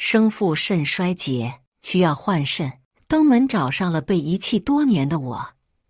生父肾衰竭，需要换肾。登门找上了被遗弃多年的我，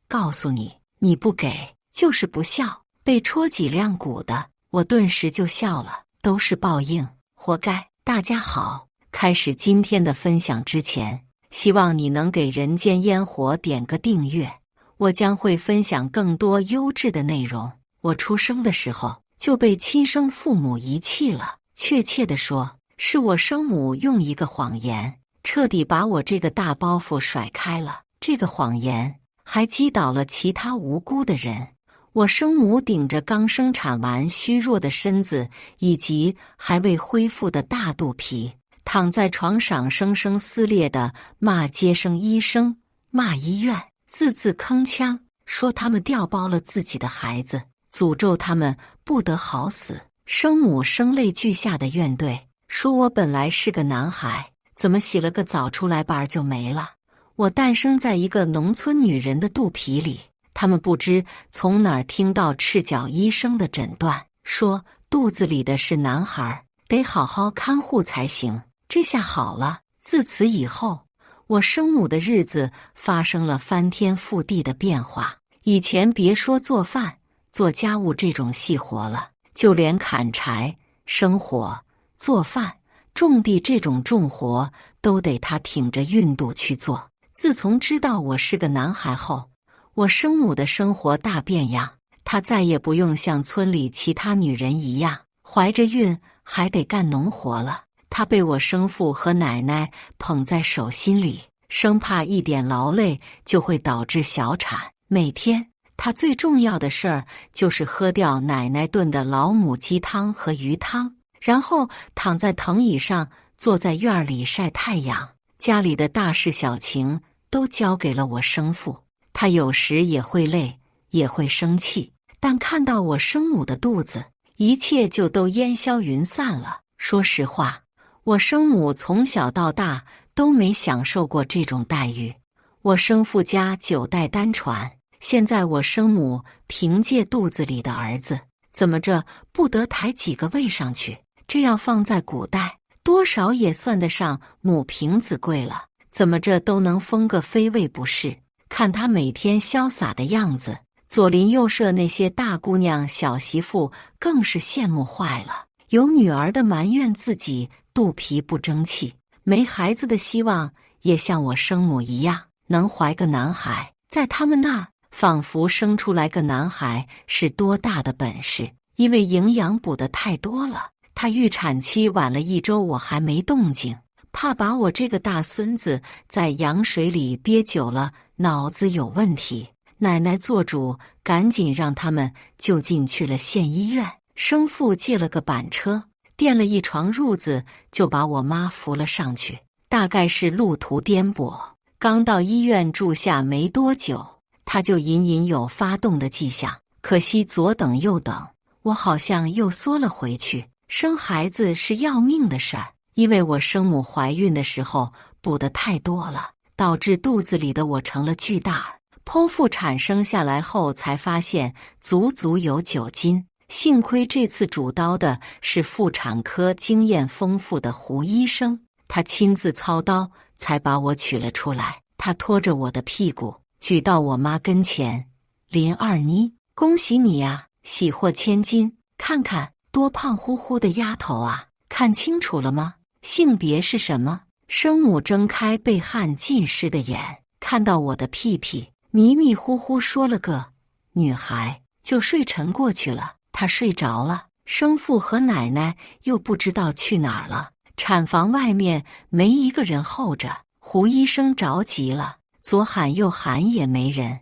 告诉你，你不给就是不孝。被戳脊梁骨的我顿时就笑了，都是报应，活该。大家好，开始今天的分享之前，希望你能给人间烟火点个订阅，我将会分享更多优质的内容。我出生的时候就被亲生父母遗弃了，确切地说，是我生母用一个谎言彻底把我这个大包袱甩开了。这个谎言还击倒了其他无辜的人。我生母顶着刚生产完虚弱的身子以及还未恢复的大肚皮，躺在床上生生撕裂地骂接生医生，骂医院，字字铿锵，说他们调包了自己的孩子，诅咒他们不得好死。生母声泪俱下的怨怼，说我本来是个男孩，怎么洗了个澡出来吧就没了。我诞生在一个农村女人的肚皮里，他们不知从哪儿听到赤脚医生的诊断，说肚子里的是男孩，得好好看护才行。这下好了，自此以后，我生母的日子发生了翻天覆地的变化。以前别说做饭、做家务这种细活了，就连砍柴、生火、做饭、种地这种重活都得他挺着孕肚去做。自从知道我是个男孩后，我生母的生活大变样，她再也不用像村里其他女人一样怀着孕还得干农活了。她被我生父和奶奶捧在手心里，生怕一点劳累就会导致小产。每天她最重要的事儿就是喝掉奶奶炖的老母鸡汤和鱼汤，然后躺在藤椅上坐在院里晒太阳。家里的大事小情都交给了我生父，他有时也会累，也会生气，但看到我生母的肚子，一切就都烟消云散了。说实话，我生母从小到大都没享受过这种待遇。我生父家9代单传，现在我生母凭借肚子里的儿子，怎么着不得抬几个位上去？这要放在古代，多少也算得上母凭子贵了，怎么着都能封个妃位不是？看他每天潇洒的样子，左邻右舍那些大姑娘小媳妇更是羡慕坏了。有女儿的埋怨自己肚皮不争气，没孩子的希望也像我生母一样能怀个男孩。在他们那儿，仿佛生出来个男孩是多大的本事，因为营养补得太多了。她预产期晚了1周，我还没动静，怕把我这个大孙子在羊水里憋久了，脑子有问题。奶奶做主，赶紧让他们就近去了县医院。生父借了个板车，垫了一床褥子，就把我妈扶了上去。大概是路途颠簸，刚到医院住下没多久，他就隐隐有发动的迹象。可惜左等右等，我好像又缩了回去。生孩子是要命的事儿，因为我生母怀孕的时候补得太多了，导致肚子里的我成了巨大儿。剖腹产生下来后才发现足足有9斤，幸亏这次主刀的是妇产科经验丰富的胡医生，他亲自操刀才把我取了出来。他拖着我的屁股举到我妈跟前，林二妮，恭喜你呀，喜获千金，看看多胖乎乎的丫头啊，看清楚了吗？性别是什么？生母睁开被汗浸湿的眼，看到我的屁屁，迷迷糊糊说了个女孩，就睡沉过去了。她睡着了，生父和奶奶又不知道去哪儿了。产房外面没一个人候着，胡医生着急了，左喊右喊也没人，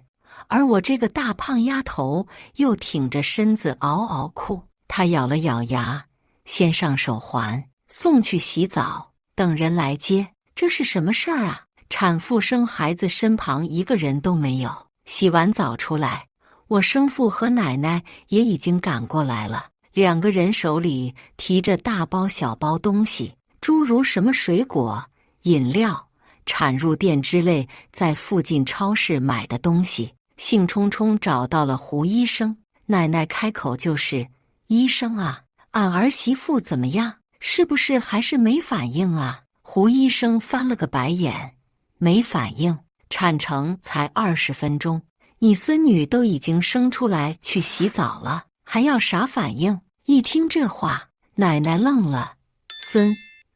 而我这个大胖丫头又挺着身子嗷嗷哭。她咬了咬牙，先上手环，送去洗澡，等人来接。这是什么事儿啊？产妇生孩子身旁一个人都没有。洗完澡出来，我生父和奶奶也已经赶过来了，2个人手里提着大包小包东西，诸如什么水果、饮料、产褥垫之类在附近超市买的东西，兴冲冲找到了胡医生。奶奶开口就是：“医生啊，俺儿媳妇怎么样？是不是还是没反应啊？”胡医生翻了个白眼，没反应。产程才20分钟，你孙女都已经生出来去洗澡了，还要啥反应？一听这话，奶奶愣了。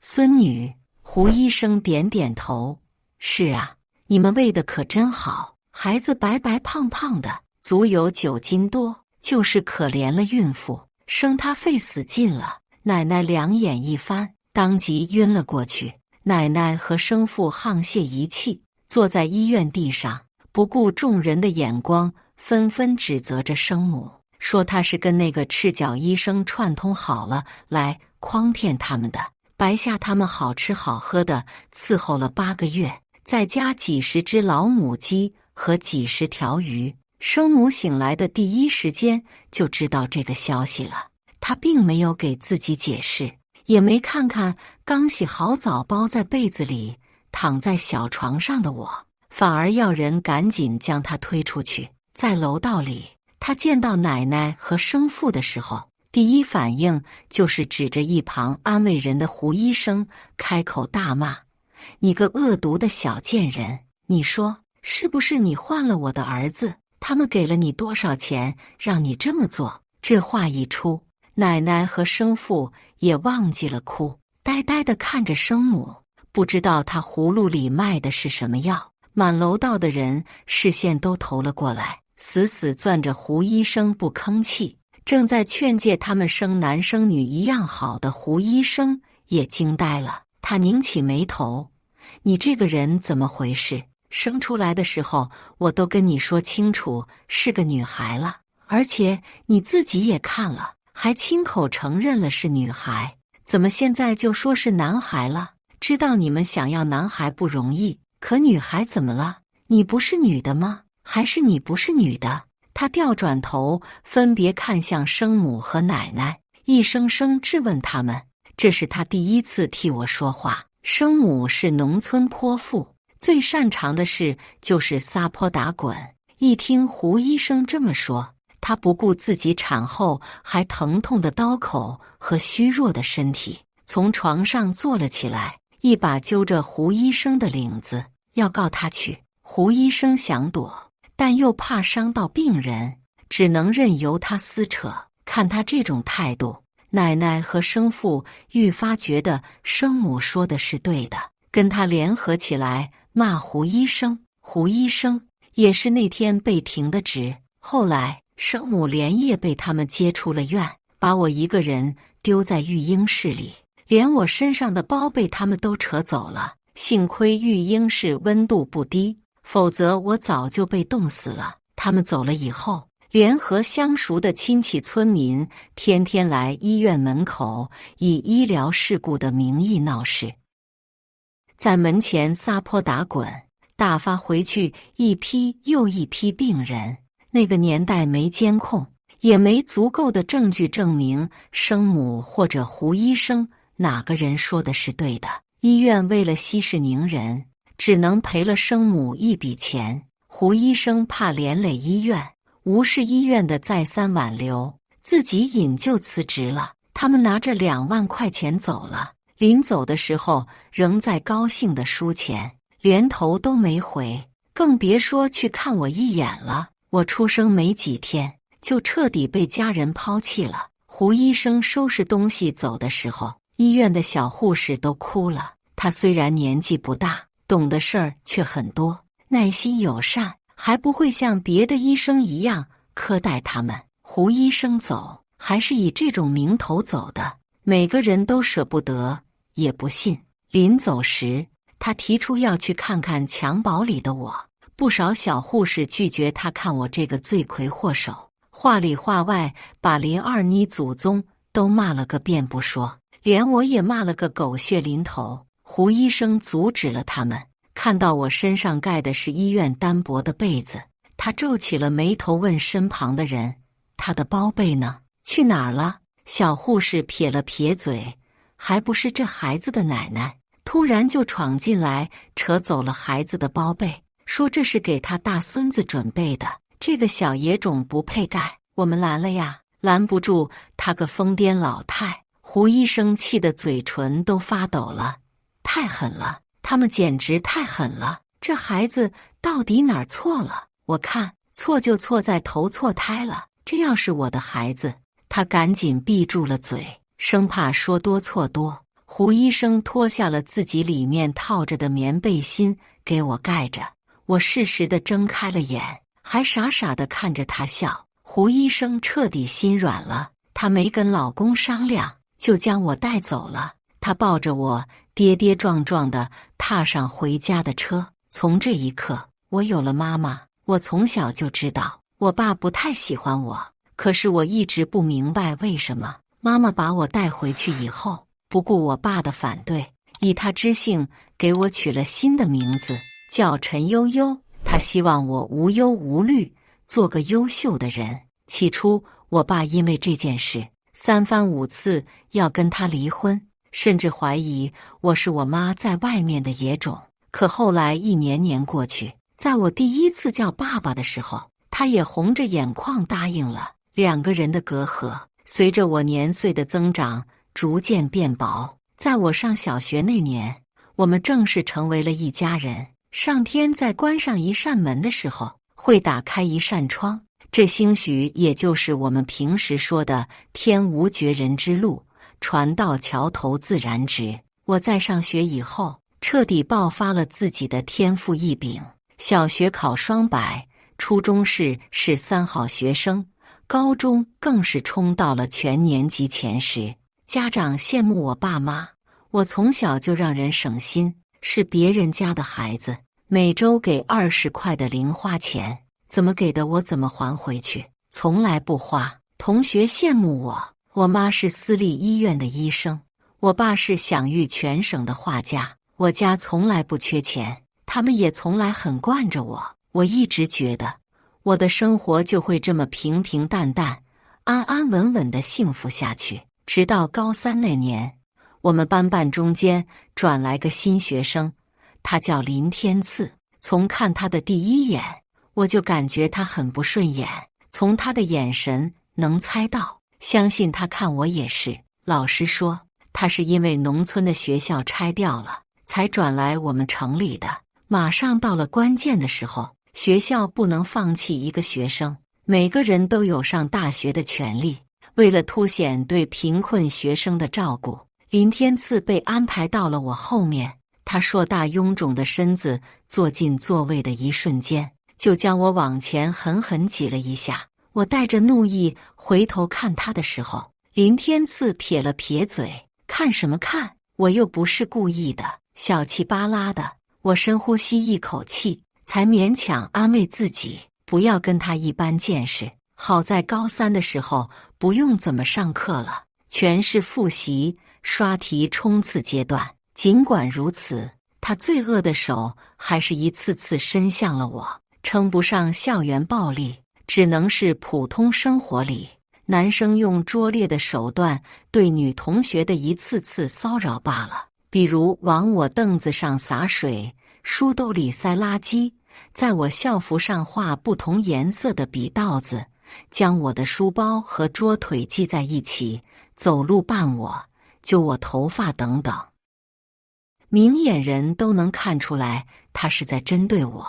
孙女，胡医生点点头。是啊，你们喂的可真好，孩子白白胖胖的，足有9斤多，就是可怜了孕妇，生她费死劲了。奶奶两眼一翻，当即晕了过去。奶奶和生父沆瀣一气，坐在医院地上，不顾众人的眼光，纷纷指责着生母，说她是跟那个赤脚医生串通好了来诓骗他们的，白下他们好吃好喝的伺候了8个月，再加几十只老母鸡和几十条鱼。生母醒来的第一时间就知道这个消息了，她并没有给自己解释，也没看看刚洗好澡包在被子里躺在小床上的我，反而要人赶紧将她推出去。在楼道里，她见到奶奶和生父的时候，第一反应就是指着一旁安慰人的胡医生开口大骂：你个恶毒的小贱人，你说是不是你换了我的儿子？他们给了你多少钱让你这么做？这话一出，奶奶和生父也忘记了哭，呆呆地看着生母，不知道他葫芦里卖的是什么药。满楼道的人视线都投了过来，死死攥着胡医生不吭气。正在劝诫他们生男生女一样好的胡医生也惊呆了，他拧起眉头：你这个人怎么回事？生出来的时候我都跟你说清楚是个女孩了，而且你自己也看了，还亲口承认了是女孩，怎么现在就说是男孩了？知道你们想要男孩不容易，可女孩怎么了？你不是女的吗？还是你不是女的？他调转头分别看向生母和奶奶，一声声质问他们。这是他第一次替我说话。生母是农村泼妇，最擅长的事就是撒泼打滚。一听胡医生这么说，他不顾自己产后还疼痛的刀口和虚弱的身体，从床上坐了起来，一把揪着胡医生的领子，要告他去。胡医生想躲，但又怕伤到病人，只能任由他撕扯。看他这种态度，奶奶和生父愈发觉得生母说的是对的，跟他联合起来骂胡医生。胡医生也是那天被停的职。后来生母连夜被他们接出了院，把我一个人丢在育婴室里，连我身上的包被他们都扯走了。幸亏育婴室温度不低，否则我早就被冻死了。他们走了以后，联合相熟的亲戚村民天天来医院门口以医疗事故的名义闹事，在门前撒泼打滚，打发回去一批又一批病人。那个年代没监控，也没足够的证据证明生母或者胡医生哪个人说的是对的。医院为了息事宁人，只能赔了生母一笔钱。胡医生怕连累医院，无视医院的再三挽留，自己引咎辞职了。他们拿着2万块钱走了，临走的时候仍在高兴地输钱，连头都没回，更别说去看我一眼了。我出生没几天，就彻底被家人抛弃了。胡医生收拾东西走的时候，医院的小护士都哭了。他虽然年纪不大，懂的事儿却很多，耐心友善，还不会像别的医生一样苛待他们。胡医生走，还是以这种名头走的，每个人都舍不得，也不信。临走时，他提出要去看看襁褓里的我，不少小护士拒绝他看我这个罪魁祸首，话里话外把林二妮祖宗都骂了个遍不说，连我也骂了个狗血淋头。胡医生阻止了他们，看到我身上盖的是医院单薄的被子，他皱起了眉头，问身旁的人：他的包被呢？去哪儿了？小护士撇了撇嘴，还不是这孩子的奶奶突然就闯进来，扯走了孩子的包被，说这是给他大孙子准备的，这个小野种不配盖。我们拦了呀，拦不住他个疯癫老太。胡医生气得嘴唇都发抖了。太狠了，他们简直太狠了！这孩子到底哪儿错了？我看错就错在投错胎了。这要是我的孩子……他赶紧闭住了嘴，生怕说多错多。胡医生脱下了自己里面套着的棉背心给我盖着，我适时地睁开了眼，还傻傻地看着他笑。胡医生彻底心软了，他没跟老公商量，就将我带走了。他抱着我，跌跌撞撞地踏上回家的车。从这一刻，我有了妈妈。我从小就知道，我爸不太喜欢我，可是我一直不明白为什么。妈妈把我带回去以后，不顾我爸的反对，以他之姓给我取了新的名字，叫陈悠悠。他希望我无忧无虑，做个优秀的人。起初，我爸因为这件事3番5次要跟他离婚，甚至怀疑我是我妈在外面的野种。可后来一年年过去，在我第一次叫爸爸的时候，他也红着眼眶答应了。2个人的隔阂随着我年岁的增长逐渐变薄。在我上小学那年，我们正式成为了一家人。上天在关上一扇门的时候，会打开一扇窗，这兴许也就是我们平时说的天无绝人之路，船到桥头自然直。我在上学以后，彻底爆发了自己的天赋异禀。小学考双百，初中是3好学生，高中更是冲到了全年级前10。家长羡慕我爸妈，我从小就让人省心，是别人家的孩子，每周给20块的零花钱，怎么给的我怎么还回去，从来不花。同学羡慕我，我妈是私立医院的医生，我爸是享誉全省的画家。我家从来不缺钱，他们也从来很惯着我。我一直觉得我的生活就会这么平平淡淡、安安稳稳的幸福下去。直到高3那年，我们班中间转来个新学生，他叫林天赐。从看他的第一眼，我就感觉他很不顺眼，从他的眼神能猜到，相信他看我也是。老实说，他是因为农村的学校拆掉了，才转来我们城里的。马上到了关键的时候，学校不能放弃一个学生，每个人都有上大学的权利。为了凸显对贫困学生的照顾，林天赐被安排到了我后面。他硕大臃肿的身子坐进座位的一瞬间，就将我往前狠狠挤了一下。我带着怒意回头看他的时候，林天赐撇了撇嘴，看什么看？我又不是故意的，小气巴拉的。我深呼吸一口气，才勉强安慰自己，不要跟他一般见识。好在高3的时候不用怎么上课了，全是复习、刷题冲刺阶段。尽管如此，他罪恶的手还是一次次伸向了我，称不上校园暴力，只能是普通生活里男生用拙劣的手段对女同学的一次次骚扰罢了。比如往我凳子上洒水，书兜里塞垃圾，在我校服上画不同颜色的笔道子，将我的书包和桌腿系在一起，走路绊我，揪我头发等等。明眼人都能看出来他是在针对我，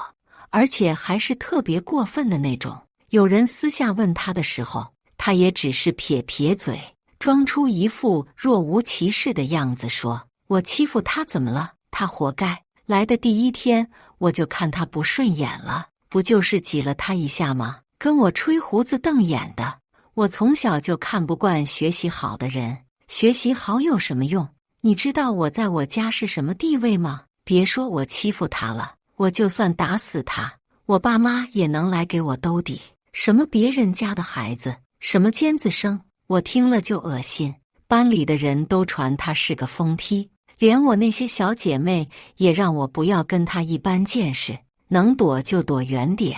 而且还是特别过分的那种。有人私下问他的时候，他也只是撇撇嘴，装出一副若无其事的样子，说我欺负他怎么了？他活该。来的第一天我就看他不顺眼了，不就是挤了他一下吗？跟我吹胡子瞪眼的。我从小就看不惯学习好的人，学习好有什么用？你知道我在我家是什么地位吗？别说我欺负他了，我就算打死他，我爸妈也能来给我兜底。什么别人家的孩子，什么尖子生，我听了就恶心。班里的人都传他是个疯批，连我那些小姐妹也让我不要跟他一般见识，能躲就躲远点。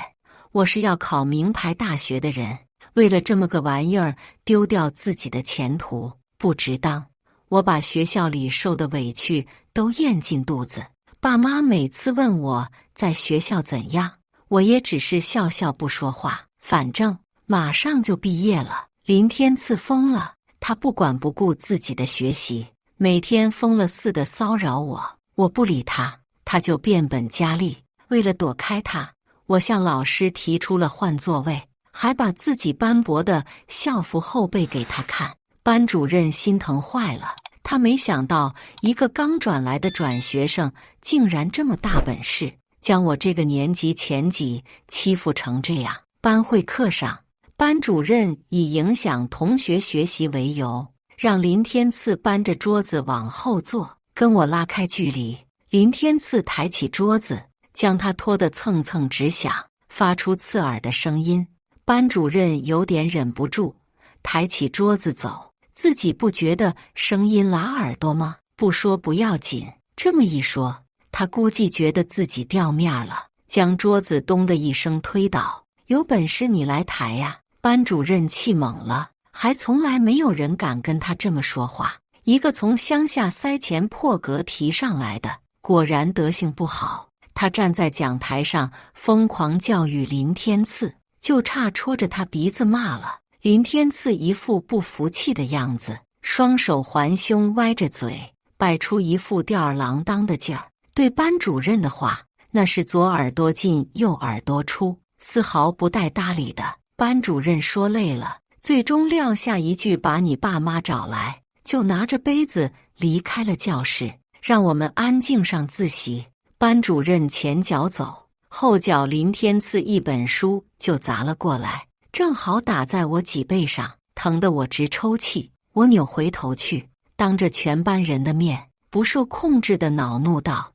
我是要考名牌大学的人，为了这么个玩意儿丢掉自己的前途，不值当。我把学校里受的委屈都咽进肚子，爸妈每次问我在学校怎样，我也只是笑笑不说话。反正马上就毕业了。林天赐疯了，他不管不顾自己的学习，每天疯了似的骚扰我。我不理他，他就变本加厉。为了躲开他，我向老师提出了换座位，还把自己斑驳的校服后背给他看。班主任心疼坏了，他没想到一个刚转来的转学生竟然这么大本事，将我这个年级前几欺负成这样。班会课上，班主任以影响同学学习为由，让林天赐搬着桌子往后坐，跟我拉开距离。林天赐抬起桌子，将他拖得蹭蹭直响，发出刺耳的声音。班主任有点忍不住，抬起桌子走。自己不觉得声音拉耳朵吗？不说不要紧，这么一说，他估计觉得自己掉面了，将桌子咚的一声推倒。有本事你来抬呀！班主任气猛了，还从来没有人敢跟他这么说话。一个从乡下塞钱破格提上来的，果然德行不好。他站在讲台上疯狂教育林天赐，就差戳着他鼻子骂了。林天赐一副不服气的样子，双手环胸，歪着嘴，摆出一副吊儿郎当的劲儿。对班主任的话，那是左耳朵进右耳朵出，丝毫不带搭理的。班主任说累了，最终撂下一句把你爸妈找来，就拿着杯子离开了教室，让我们安静上自习。班主任前脚走，后脚林天赐一本书就砸了过来，正好打在我脊背上，疼得我直抽泣。我扭回头去，当着全班人的面，不受控制的恼怒道：“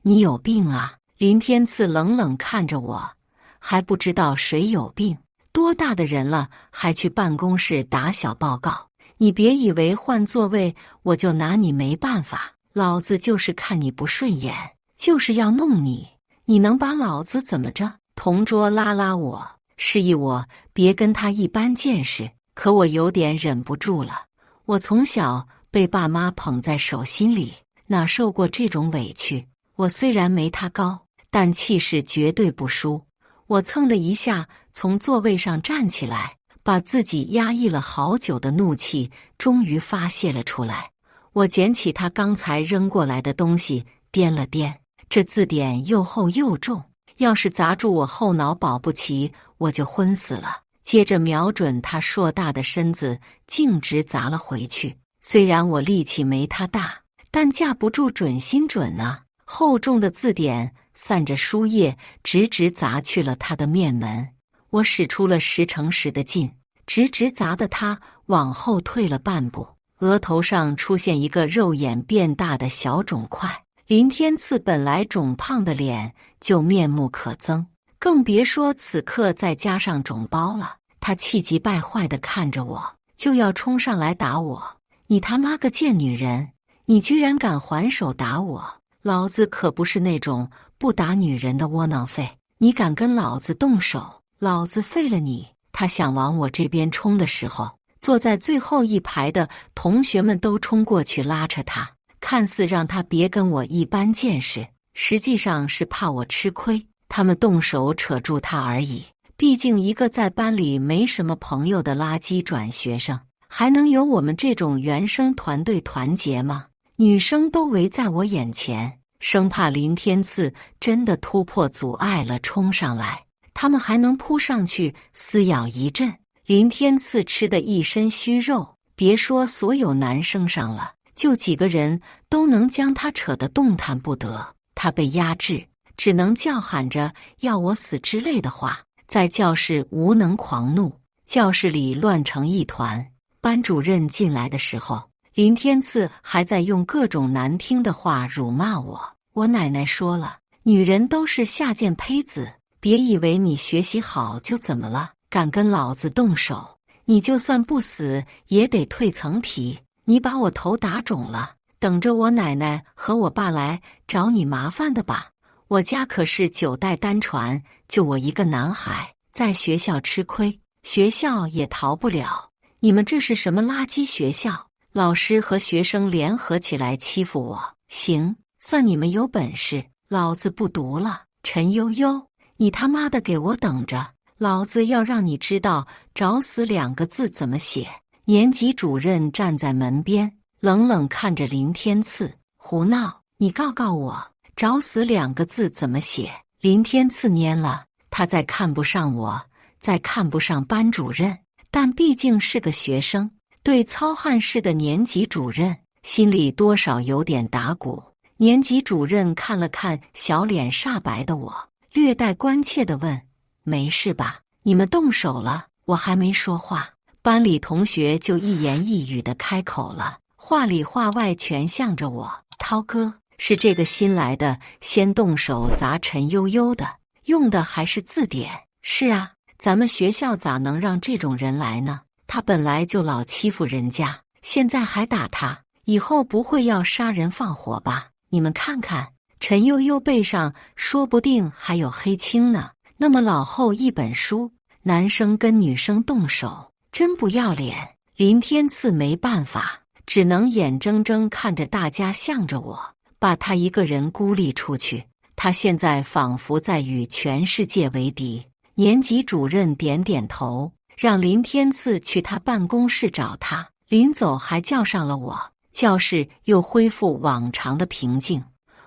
你有病啊！”林天赐冷冷看着我，还不知道谁有病，多大的人了，还去办公室打小报告。你别以为换座位我就拿你没办法，老子就是看你不顺眼，就是要弄你，你能把老子怎么着？同桌拉拉我，示意我别跟他一般见识，可我有点忍不住了。我从小被爸妈捧在手心里，哪受过这种委屈？我虽然没他高，但气势绝对不输。我蹭的一下从座位上站起来，把自己压抑了好久的怒气终于发泄了出来。我捡起他刚才扔过来的东西，掂了掂，这字典又厚又重，要是砸住我后脑保不齐，我就昏死了。接着瞄准他硕大的身子，径直砸了回去。虽然我力气没他大，但架不住准心准啊！厚重的字典散着书页，直直砸去了他的面门。我使出了10×10的劲，直直砸得他往后退了半步，额头上出现一个肉眼变大的小肿块。林天赐本来肿胖的脸就面目可憎，更别说此刻再加上肿包了。他气急败坏地看着我，就要冲上来打我。你他妈个贱女人，你居然敢还手打我！老子可不是那种不打女人的窝囊废，你敢跟老子动手，老子废了你！他想往我这边冲的时候，坐在最后一排的同学们都冲过去拉扯他，看似让他别跟我一般见识，实际上是怕我吃亏，他们动手扯住他而已。毕竟一个在班里没什么朋友的垃圾转学生，还能有我们这种原生团队团结吗？女生都围在我眼前，生怕林天赐真的突破阻碍了冲上来，他们还能扑上去撕咬一阵。林天赐吃得一身虚肉，别说所有男生上了，就几个人都能将他扯得动弹不得。他被压制，只能叫喊着要我死之类的话，在教室无能狂怒，教室里乱成一团。班主任进来的时候，林天赐还在用各种难听的话辱骂我。我奶奶说了，女人都是下贱胚子，别以为你学习好就怎么了，敢跟老子动手，你就算不死也得蜕层皮。你把我头打肿了，等着我奶奶和我爸来找你麻烦的吧。我家可是9代单传，就我一个男孩，在学校吃亏，学校也逃不了。你们这是什么垃圾学校？老师和学生联合起来欺负我，行，算你们有本事，老子不读了。陈悠悠，你他妈的给我等着，老子要让你知道找死2个字怎么写。年级主任站在门边，冷冷看着林天赐，胡闹，你告告我，找死2个字怎么写？林天赐蔫了，他再看不上我，再看不上班主任，但毕竟是个学生，对糙汉室的年级主任心里多少有点打鼓。年级主任看了看小脸煞白的我，略带关切地问：没事吧？你们动手了？我还没说话，班里同学就一言一语地开口了，话里话外全向着我。涛哥，是这个新来的先动手砸陈悠悠的，用的还是字典。是啊，咱们学校咋能让这种人来呢？他本来就老欺负人家，现在还打他，以后不会要杀人放火吧？你们看看，陈悠悠背上说不定还有黑青呢。那么老厚一本书，男生跟女生动手，真不要脸。林天赐没办法，只能眼睁睁看着大家向着我，把他一个人孤立出去。他现在仿佛在与全世界为敌。年级主任点点头，让林天赐去他办公室找他。临走还叫上了我。教室又恢复往常的平静，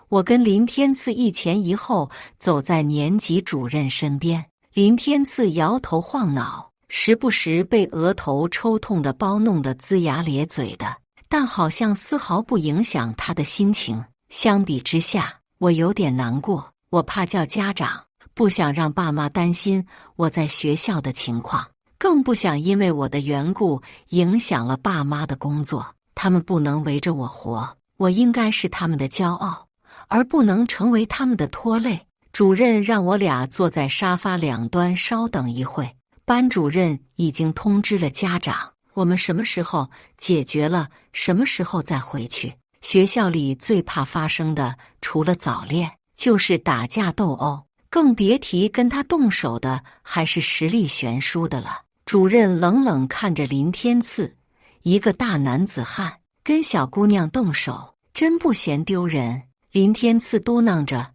我跟林天赐一前一后走在年级主任身边。林天赐摇头晃脑，时不时被额头抽痛的包弄得龇牙咧嘴的，但好像丝毫不影响他的心情。相比之下，我有点难过，我怕叫家长，不想让爸妈担心我在学校的情况，更不想因为我的缘故影响了爸妈的工作。他们不能围着我活，我应该是他们的骄傲，而不能成为他们的拖累。主任让我俩坐在沙发两端稍等一会，班主任已经通知了家长，我们什么时候解决了，什么时候再回去。学校里最怕发生的，除了早恋，就是打架斗殴，更别提跟他动手的还是实力悬殊的了。主任冷冷看着林天赐，一个大男子汉跟小姑娘动手，真不嫌丢人。林天赐嘟囔着：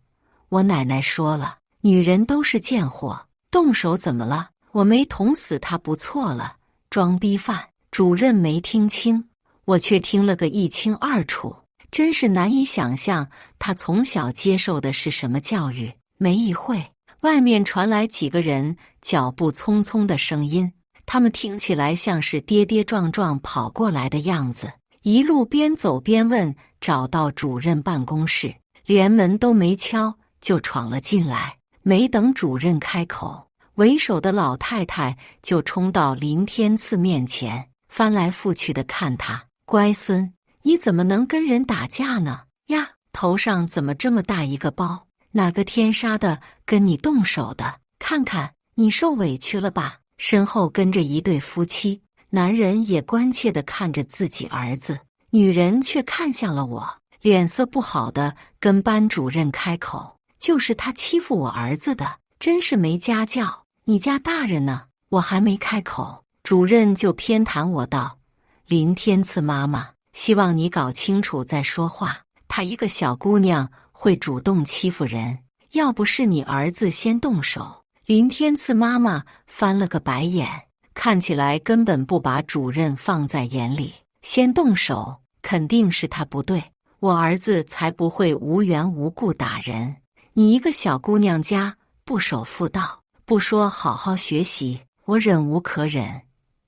我奶奶说了，女人都是贱货，动手怎么了？我没捅死她不错了。装逼犯。主任没听清，我却听了个一清二楚，真是难以想象他从小接受的是什么教育。没一会，外面传来几个人脚步匆匆的声音，他们听起来像是跌跌撞撞跑过来的样子，一路边走边问找到主任办公室，连门都没敲就闯了进来。没等主任开口，为首的老太太就冲到林天赐面前，翻来覆去的看他：乖孙，你怎么能跟人打架呢？呀，头上怎么这么大一个包？哪个天杀的跟你动手的？看看你受委屈了吧？身后跟着一对夫妻，男人也关切地看着自己儿子，女人却看向了我，脸色不好的跟班主任开口：就是他欺负我儿子的，真是没家教。你家大人呢？我还没开口，主任就偏袒我道：林天赐妈妈，希望你搞清楚再说话。她一个小姑娘会主动欺负人，要不是你儿子先动手。林天赐妈妈翻了个白眼，看起来根本不把主任放在眼里。先动手肯定是他不对，我儿子才不会无缘无故打人。你一个小姑娘家不守妇道，不说好好学习，我忍无可忍。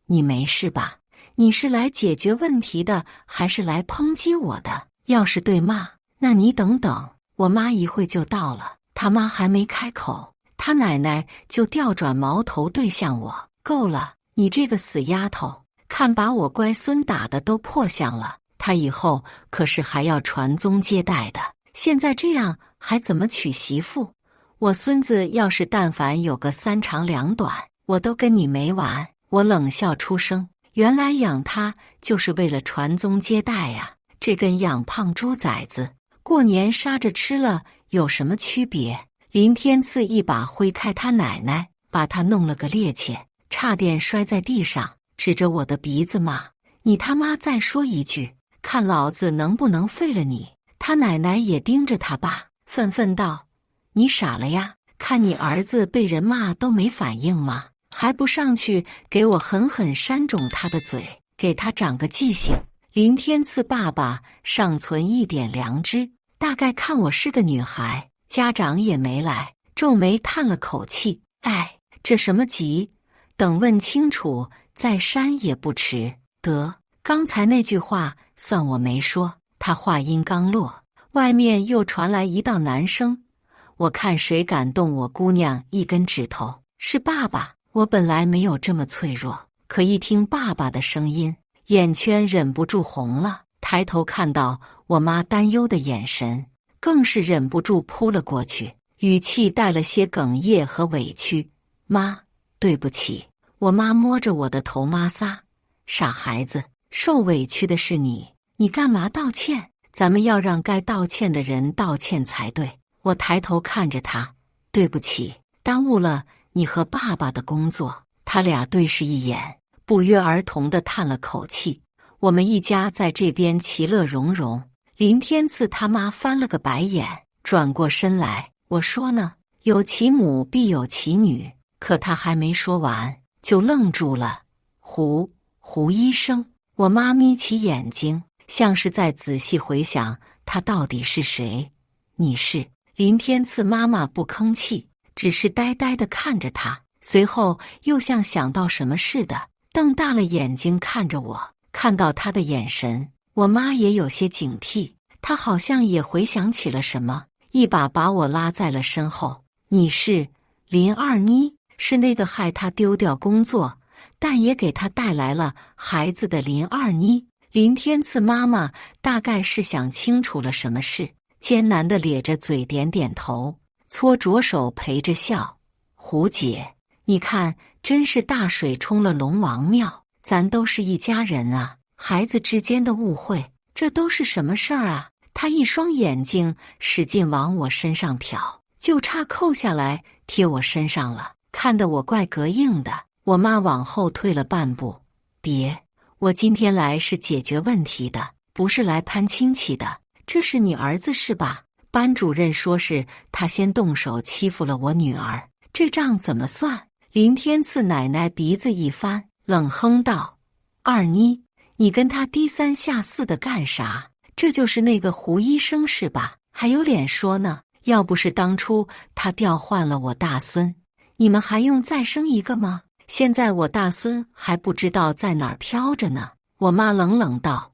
你没事吧？你是来解决问题的，还是来抨击我的？要是对骂，那你等等，我妈一会就到了。他妈还没开口，他奶奶就调转矛头对向我：够了，你这个死丫头，看把我乖孙打的都破相了，他以后可是还要传宗接代的，现在这样还怎么娶媳妇？我孙子要是但凡有个3长2短，我都跟你没完。我冷笑出声，原来养他就是为了传宗接代呀，这跟养胖猪崽子过年杀着吃了有什么区别？林天赐一把挥开他奶奶，把他弄了个趔趄，差点摔在地上，指着我的鼻子骂：你他妈再说一句，看老子能不能废了你！他奶奶也盯着他爸，愤愤道：你傻了呀？看你儿子被人骂都没反应吗？还不上去给我狠狠扇肿他的嘴，给他长个记性！林天赐爸爸尚存一点良知，大概看我是个女孩，家长也没来，皱眉叹了口气：“哎，这什么急？等问清楚再删也不迟。”得，刚才那句话算我没说。他话音刚落，外面又传来一道男声：“我看谁敢动我姑娘一根指头，是爸爸。”我本来没有这么脆弱，可一听爸爸的声音，眼圈忍不住红了。抬头看到我妈担忧的眼神，更是忍不住扑了过去，语气带了些哽咽和委屈：“妈，对不起。”我妈摸着我的头妈撒：“傻孩子，受委屈的是你，你干嘛道歉？咱们要让该道歉的人道歉才对。”我抬头看着她：“对不起，耽误了你和爸爸的工作。”他俩对视一眼，不约而同地叹了口气。我们一家在这边其乐融融。林天赐他妈翻了个白眼，转过身来：“我说呢，有其母必有其女。”可他还没说完，就愣住了。胡医生。我妈眯起眼睛，像是在仔细回想他到底是谁。“你是？”林天赐妈妈不吭气，只是呆呆地看着他，随后又像想到什么似的，瞪大了眼睛看着我。看到他的眼神，我妈也有些警惕，她好像也回想起了什么，一把把我拉在了身后。“你是林二妮，是那个害她丢掉工作，但也给她带来了孩子的林二妮。”林天赐妈妈大概是想清楚了什么事，艰难地咧着嘴点点头，搓着手陪着笑：“胡姐，你看，真是大水冲了龙王庙。咱都是一家人啊，孩子之间的误会，这都是什么事儿啊？”他一双眼睛使劲往我身上瞟，就差扣下来贴我身上了，看得我怪膈应的。我妈往后退了半步：“别，我今天来是解决问题的，不是来攀亲戚的。这是你儿子是吧？班主任说是他先动手欺负了我女儿，这账怎么算？”林天赐奶奶鼻子一翻，冷哼道：“二妮，你跟他低三下四的干啥？这就是那个胡医生是吧？还有脸说呢？要不是当初他调换了我大孙，你们还用再生一个吗？现在我大孙还不知道在哪儿飘着呢。”我妈冷冷道：“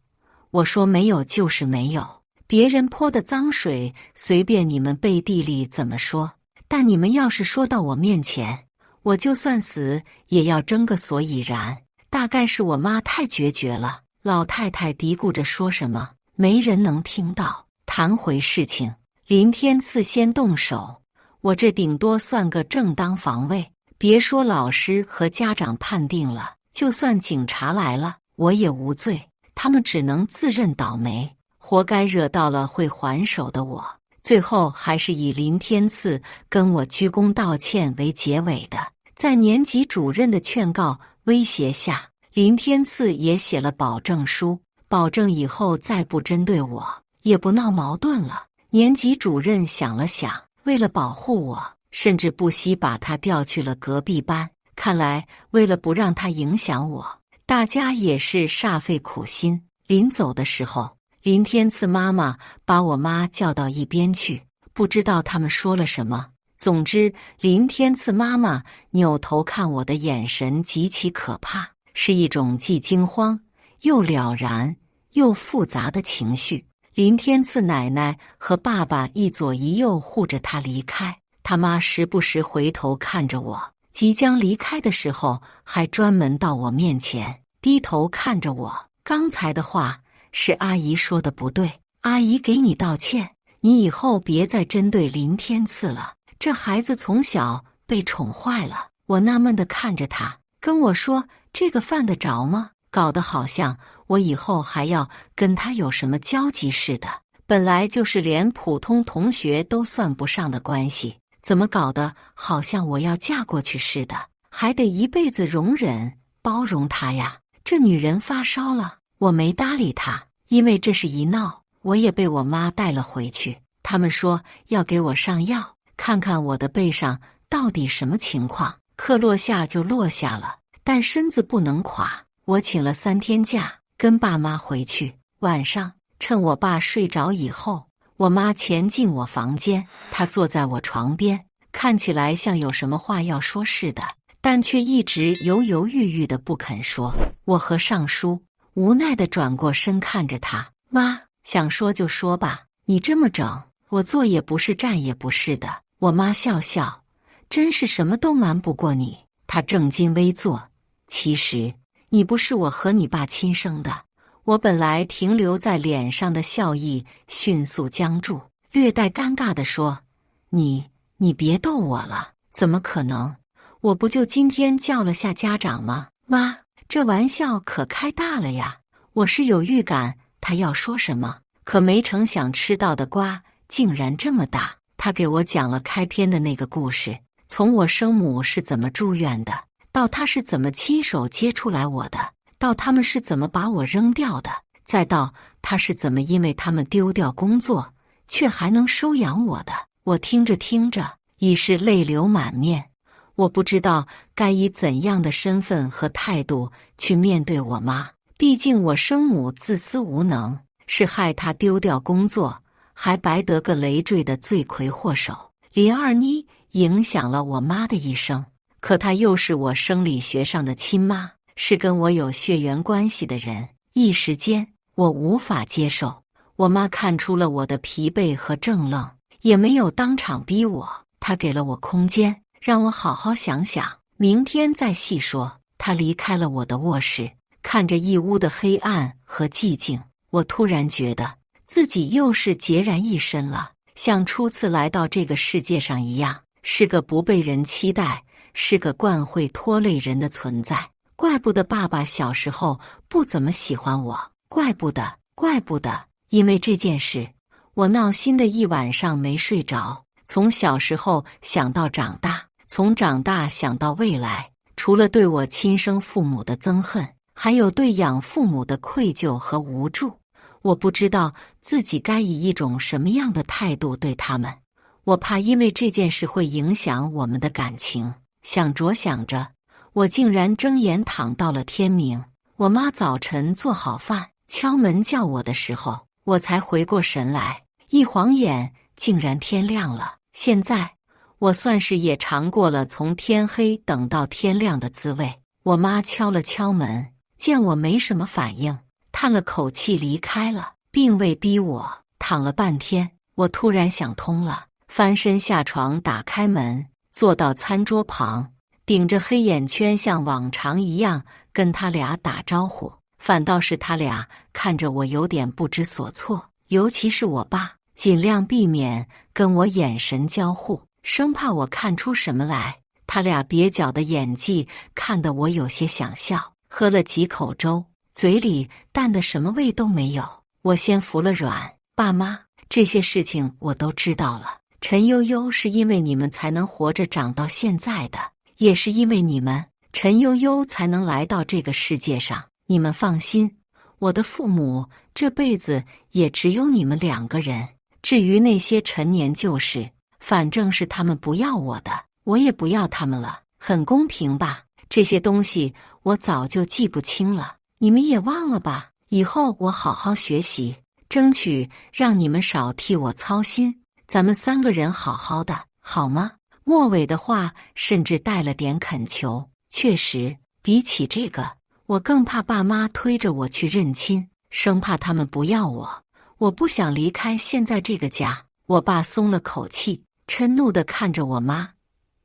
我说没有就是没有，别人泼的脏水随便你们背地里怎么说，但你们要是说到我面前，我就算死也要争个所以然。”大概是我妈太决绝了，老太太嘀咕着说什么，没人能听到。谈回事情，林天赐先动手，我这顶多算个正当防卫。别说老师和家长判定了，就算警察来了，我也无罪，他们只能自认倒霉，活该惹到了会还手的我。最后还是以林天赐跟我鞠躬道歉为结尾的。在年级主任的劝告威胁下，林天赐也写了保证书，保证以后再不针对我，也不闹矛盾了。年级主任想了想，为了保护我，甚至不惜把他调去了隔壁班。看来为了不让他影响我，大家也是煞费苦心。临走的时候，林天赐妈妈把我妈叫到一边去，不知道他们说了什么。总之，林天赐妈妈扭头看我的眼神极其可怕，是一种既惊慌又了然又复杂的情绪。林天赐奶奶和爸爸一左一右护着他离开，他妈时不时回头看着我，即将离开的时候还专门到我面前低头看着我。刚才的话是阿姨说的不对，阿姨给你道歉，你以后别再针对林天赐了。这孩子从小被宠坏了。我纳闷地看着他，跟我说这个犯得着吗？搞得好像我以后还要跟他有什么交集似的。本来就是连普通同学都算不上的关系，怎么搞得好像我要嫁过去似的，还得一辈子容忍包容他呀？这女人发烧了。我没搭理她，因为这是一闹，我也被我妈带了回去。他们说要给我上药，看看我的背上到底什么情况。课落下就落下了，但身子不能垮。我请了3天假，跟爸妈回去。晚上趁我爸睡着以后，我妈前进我房间，她坐在我床边，看起来像有什么话要说似的，但却一直犹犹豫豫的不肯说。我合上书，无奈的转过身看着她，妈，想说就说吧，你这么整，我坐也不是站也不是的。我妈笑笑，真是什么都瞒不过你。她正襟危坐，其实你不是我和你爸亲生的。我本来停留在脸上的笑意迅速僵住，略带尴尬地说：你别逗我了，怎么可能？我不就今天叫了下家长吗？妈，这玩笑可开大了呀！我是有预感他要说什么，可没成想吃到的瓜竟然这么大。他给我讲了开篇的那个故事，从我生母是怎么住院的，到他是怎么亲手接出来我的，到他们是怎么把我扔掉的，再到他是怎么因为他们丢掉工作，却还能收养我的。我听着听着，已是泪流满面。我不知道该以怎样的身份和态度去面对我妈，毕竟我生母自私无能，是害她丢掉工作，还白得个累赘的罪魁祸首。林二妮影响了我妈的一生，可她又是我生理学上的亲妈，是跟我有血缘关系的人。一时间我无法接受。我妈看出了我的疲惫和怔愣，也没有当场逼我，她给了我空间，让我好好想想，明天再细说。她离开了我的卧室，看着一屋的黑暗和寂静，我突然觉得自己又是孑然一身了，像初次来到这个世界上一样，是个不被人期待，是个惯会拖累人的存在。怪不得爸爸小时候不怎么喜欢我，怪不得，因为这件事，我闹心的一晚上没睡着。从小时候想到长大，从长大想到未来，除了对我亲生父母的憎恨，还有对养父母的愧疚和无助。我不知道自己该以一种什么样的态度对他们，我怕因为这件事会影响我们的感情。想着想着，我竟然睁眼躺到了天明。我妈早晨做好饭，敲门叫我的时候，我才回过神来，一晃眼竟然天亮了。现在我算是也尝过了从天黑等到天亮的滋味。我妈敲了敲门，见我没什么反应，叹了口气离开了，并未逼我。躺了半天，我突然想通了，翻身下床，打开门，坐到餐桌旁，顶着黑眼圈像往常一样跟他俩打招呼。反倒是他俩看着我有点不知所措，尤其是我爸，尽量避免跟我眼神交互，生怕我看出什么来。他俩蹩脚的演技看得我有些想笑。喝了几口粥，嘴里淡的什么味都没有。我先服了软，爸妈，这些事情我都知道了。陈悠悠是因为你们才能活着长到现在的，也是因为你们，陈悠悠才能来到这个世界上。你们放心，我的父母这辈子也只有你们2个人。至于那些陈年旧事，反正是他们不要我的，我也不要他们了，很公平吧？这些东西我早就记不清了，你们也忘了吧？以后我好好学习，争取让你们少替我操心。咱们3个人好好的，好吗？末尾的话甚至带了点恳求。确实，比起这个，我更怕爸妈推着我去认亲，生怕他们不要我。我不想离开现在这个家。我爸松了口气，嗔怒地看着我妈，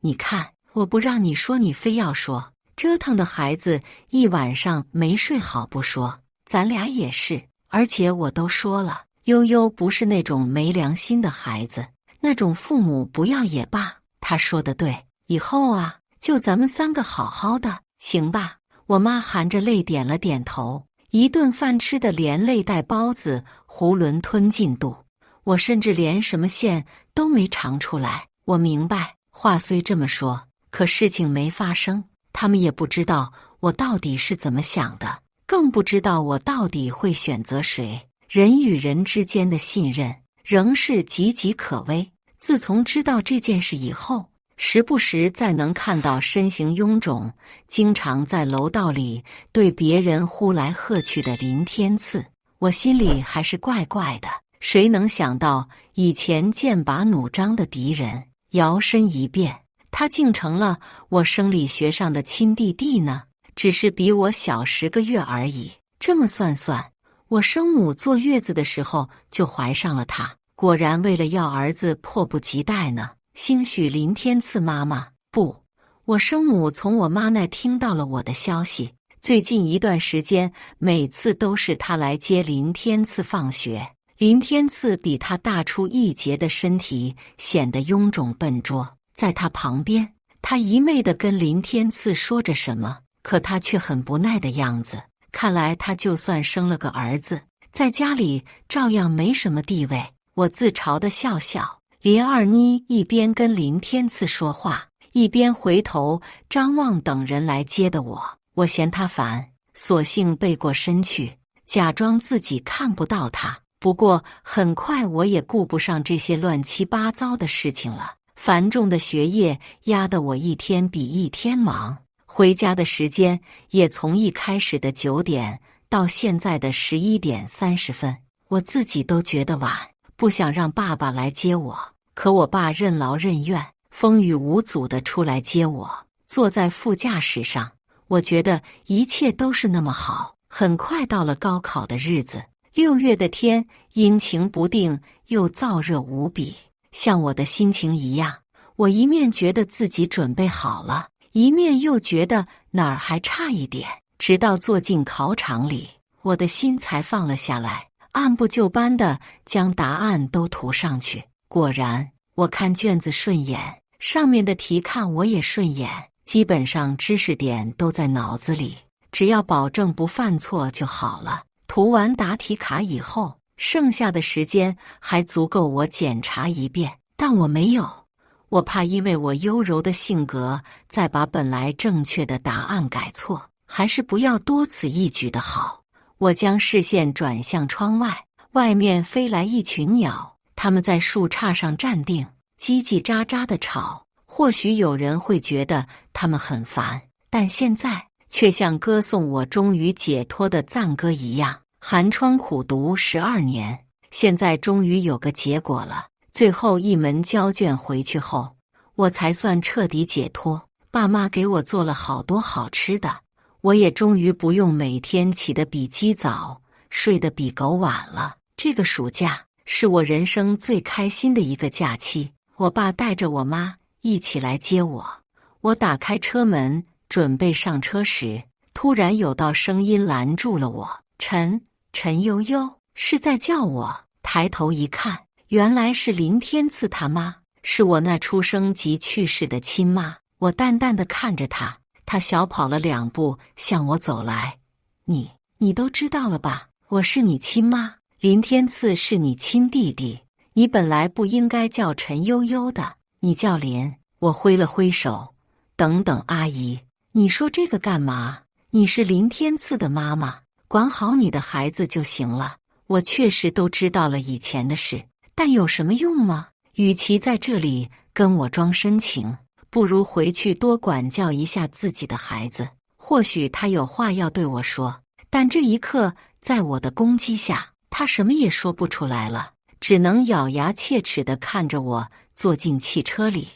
你看，我不让你说，你非要说，折腾的孩子一晚上没睡好不说，咱俩也是。而且我都说了，悠悠不是那种没良心的孩子，那种父母不要也罢。他说的对，以后啊，就咱们3个好好的，行吧？我妈含着泪点了点头，一顿饭吃得连累带包子囫囵吞进肚，我甚至连什么馅都没尝出来。我明白，话虽这么说，可事情没发生，他们也不知道我到底是怎么想的，更不知道我到底会选择谁。人与人之间的信任仍是岌岌可危。自从知道这件事以后，时不时再能看到身形臃肿，经常在楼道里对别人呼来喝去的林天赐，我心里还是怪怪的。谁能想到以前剑拔弩张的敌人，摇身一变，他竟成了我生理学上的亲弟弟呢？只是比我小10个月而已。这么算算，我生母坐月子的时候就怀上了他。果然为了要儿子迫不及待呢。兴许林天赐妈妈不，我生母从我妈那听到了我的消息。最近一段时间，每次都是她来接林天赐放学。林天赐比他大出1截的身体显得臃肿笨拙，在他旁边，他一昧地跟林天赐说着什么，可他却很不耐的样子。看来他就算生了个儿子，在家里照样没什么地位。我自嘲地笑笑。林二妮一边跟林天赐说话，一边回头张望等人来接的我。我嫌他烦，索性背过身去，假装自己看不到他。不过很快我也顾不上这些乱七八糟的事情了。繁重的学业压得我一天比一天忙，回家的时间也从一开始的9点到现在的11点30分，我自己都觉得晚。不想让爸爸来接我，可我爸任劳任怨，风雨无阻地出来接我。坐在副驾驶上，我觉得一切都是那么好。很快到了高考的日子，6月的天阴晴不定，又燥热无比。像我的心情一样，我一面觉得自己准备好了，一面又觉得哪儿还差一点。直到坐进考场里，我的心才放了下来。按部就班地将答案都涂上去。果然，我看卷子顺眼，上面的题看我也顺眼，基本上知识点都在脑子里，只要保证不犯错就好了。涂完答题卡以后，剩下的时间还足够我检查一遍，但我没有。我怕因为我优柔的性格，再把本来正确的答案改错，还是不要多此一举的好。我将视线转向窗外，外面飞来一群鸟，它们在树杈上站定，叽叽喳喳地吵。或许有人会觉得它们很烦，但现在却像歌颂我终于解脱的赞歌一样。寒窗苦读12年，现在终于有个结果了。最后一门交卷回去后，我才算彻底解脱。爸妈给我做了好多好吃的，我也终于不用每天起得比鸡早，睡得比狗晚了。这个暑假是我人生最开心的一个假期。我爸带着我妈一起来接我，我打开车门准备上车时，突然有道声音拦住了我。陈悠悠，是在叫我。抬头一看，原来是林天赐他妈，是我那出生即去世的亲妈。我淡淡地看着她，她小跑了2步向我走来。你都知道了吧？我是你亲妈，林天赐是你亲弟弟，你本来不应该叫陈悠悠的，你叫林。我挥了挥手，等等阿姨，你说这个干嘛？你是林天赐的妈妈，管好你的孩子就行了。我确实都知道了以前的事，但有什么用吗？与其在这里跟我装深情，不如回去多管教一下自己的孩子。或许他有话要对我说，但这一刻在我的攻击下，他什么也说不出来了，只能咬牙切齿地看着我坐进汽车里，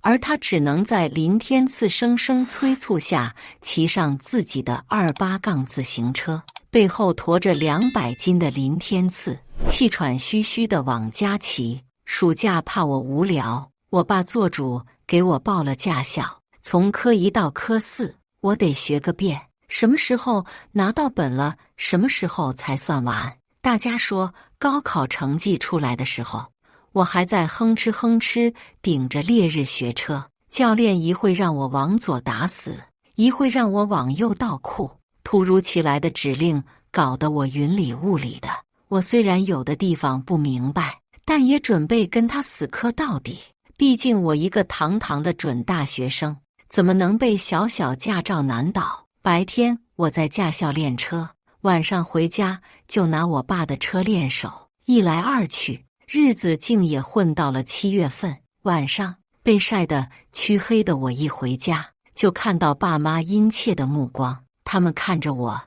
而他只能在林天赐声声催促下骑上自己的28自行车，背后驮着200斤的林天赐，气喘吁吁地往家骑。暑假怕我无聊，我爸做主给我报了驾校，从科1到科4，我得学个遍。什么时候拿到本了，什么时候才算完？大家说高考成绩出来的时候，我还在哼哧哼哧顶着烈日学车，教练一会让我往左打死，一会让我往右倒库，突如其来的指令搞得我云里雾里的。我虽然有的地方不明白，但也准备跟他死磕到底。毕竟我一个堂堂的准大学生，怎么能被小小驾照难倒？白天我在驾校练车，晚上回家就拿我爸的车练手，一来二去，日子竟也混到了7月份。晚上被晒得黢黑的我一回家，就看到爸妈殷切的目光，他们看着我，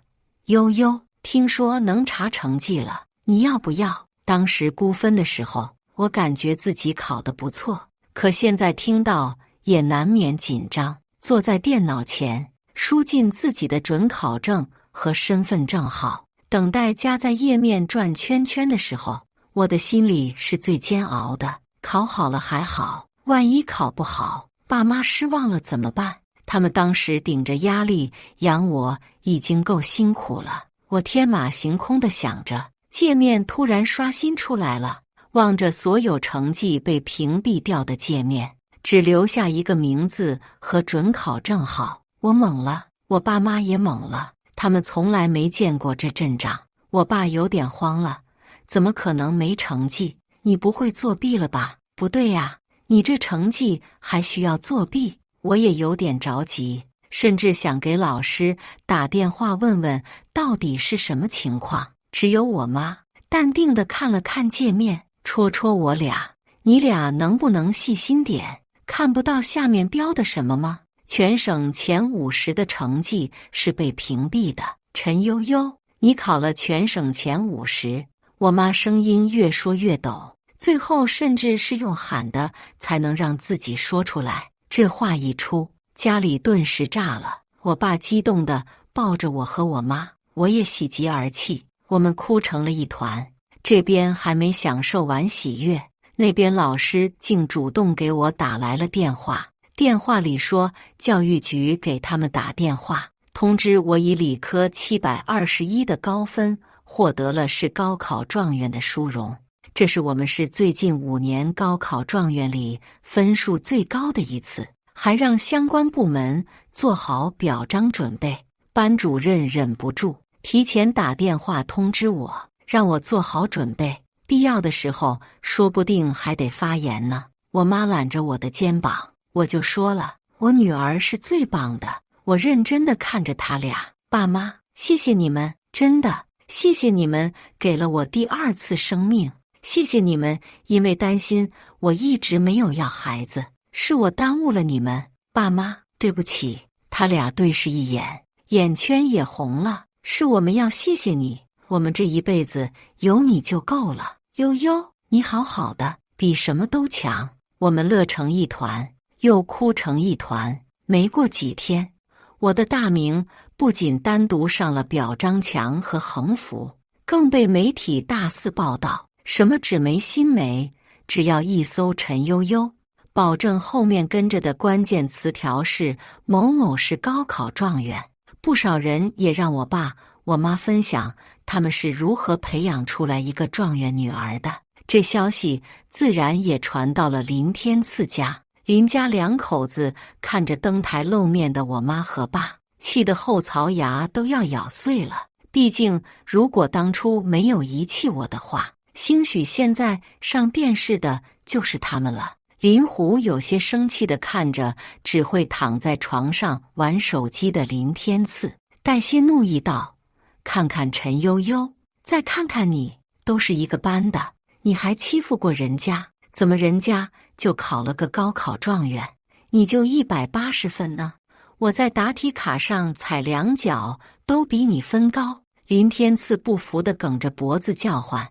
悠悠，听说能查成绩了，你要不要？当时估分的时候，我感觉自己考得不错，可现在听到也难免紧张。坐在电脑前，输进自己的准考证和身份证号，等待加在页面转圈圈的时候，我的心里是最煎熬的。考好了还好，万一考不好，爸妈失望了怎么办？他们当时顶着压力养我已经够辛苦了。我天马行空地想着，界面突然刷新出来了，望着所有成绩被屏蔽掉的界面，只留下一个名字和准考证号。我懵了，我爸妈也懵了，他们从来没见过这阵仗。我爸有点慌了，怎么可能没成绩？你不会作弊了吧？不对呀，你这成绩还需要作弊？我也有点着急，甚至想给老师打电话问问到底是什么情况。只有我妈淡定地看了看界面，戳戳我俩：“你俩能不能细心点？看不到下面标的什么吗？全省前50的成绩是被屏蔽的。”陈悠悠，你考了全省前50。我妈声音越说越抖，最后甚至是用喊的才能让自己说出来。这话一出，家里顿时炸了。我爸激动地抱着我和我妈，我也喜极而泣，我们哭成了一团。这边还没享受完喜悦，那边老师竟主动给我打来了电话。电话里说教育局给他们打电话，通知我以理科721的高分获得了市高考状元的殊荣。这是我们市最近5年高考状元里分数最高的一次，还让相关部门做好表彰准备。班主任忍不住提前打电话通知我，让我做好准备，必要的时候说不定还得发言呢。我妈揽着我的肩膀，我就说了，我女儿是最棒的。我认真地看着他俩，爸妈，谢谢你们，真的，谢谢你们给了我第2次生命。谢谢你们，因为担心我一直没有要孩子，是我耽误了你们。爸妈，对不起。他俩对视一眼，眼圈也红了。是我们要谢谢你，我们这一辈子有你就够了。悠悠，你好好的，比什么都强。我们乐成一团，又哭成一团。没过几天，我的大名不仅单独上了表彰墙和横幅，更被媒体大肆报道。什么纸媒新媒，只要一搜陈悠悠，保证后面跟着的关键词条是某某是高考状元。不少人也让我爸我妈分享他们是如何培养出来一个状元女儿的。这消息自然也传到了林天赐家。林家2口子看着登台露面的我妈和爸，气得后槽牙都要咬碎了。毕竟如果当初没有遗弃我的话，兴许现在上电视的就是他们了。林虎有些生气地看着只会躺在床上玩手机的林天赐，带些怒意道：“看看陈悠悠，再看看你，都是一个班的，你还欺负过人家？怎么人家就考了个高考状元，你就180分呢？我在答题卡上踩2脚都比你分高。”林天赐不服地梗着脖子叫唤：“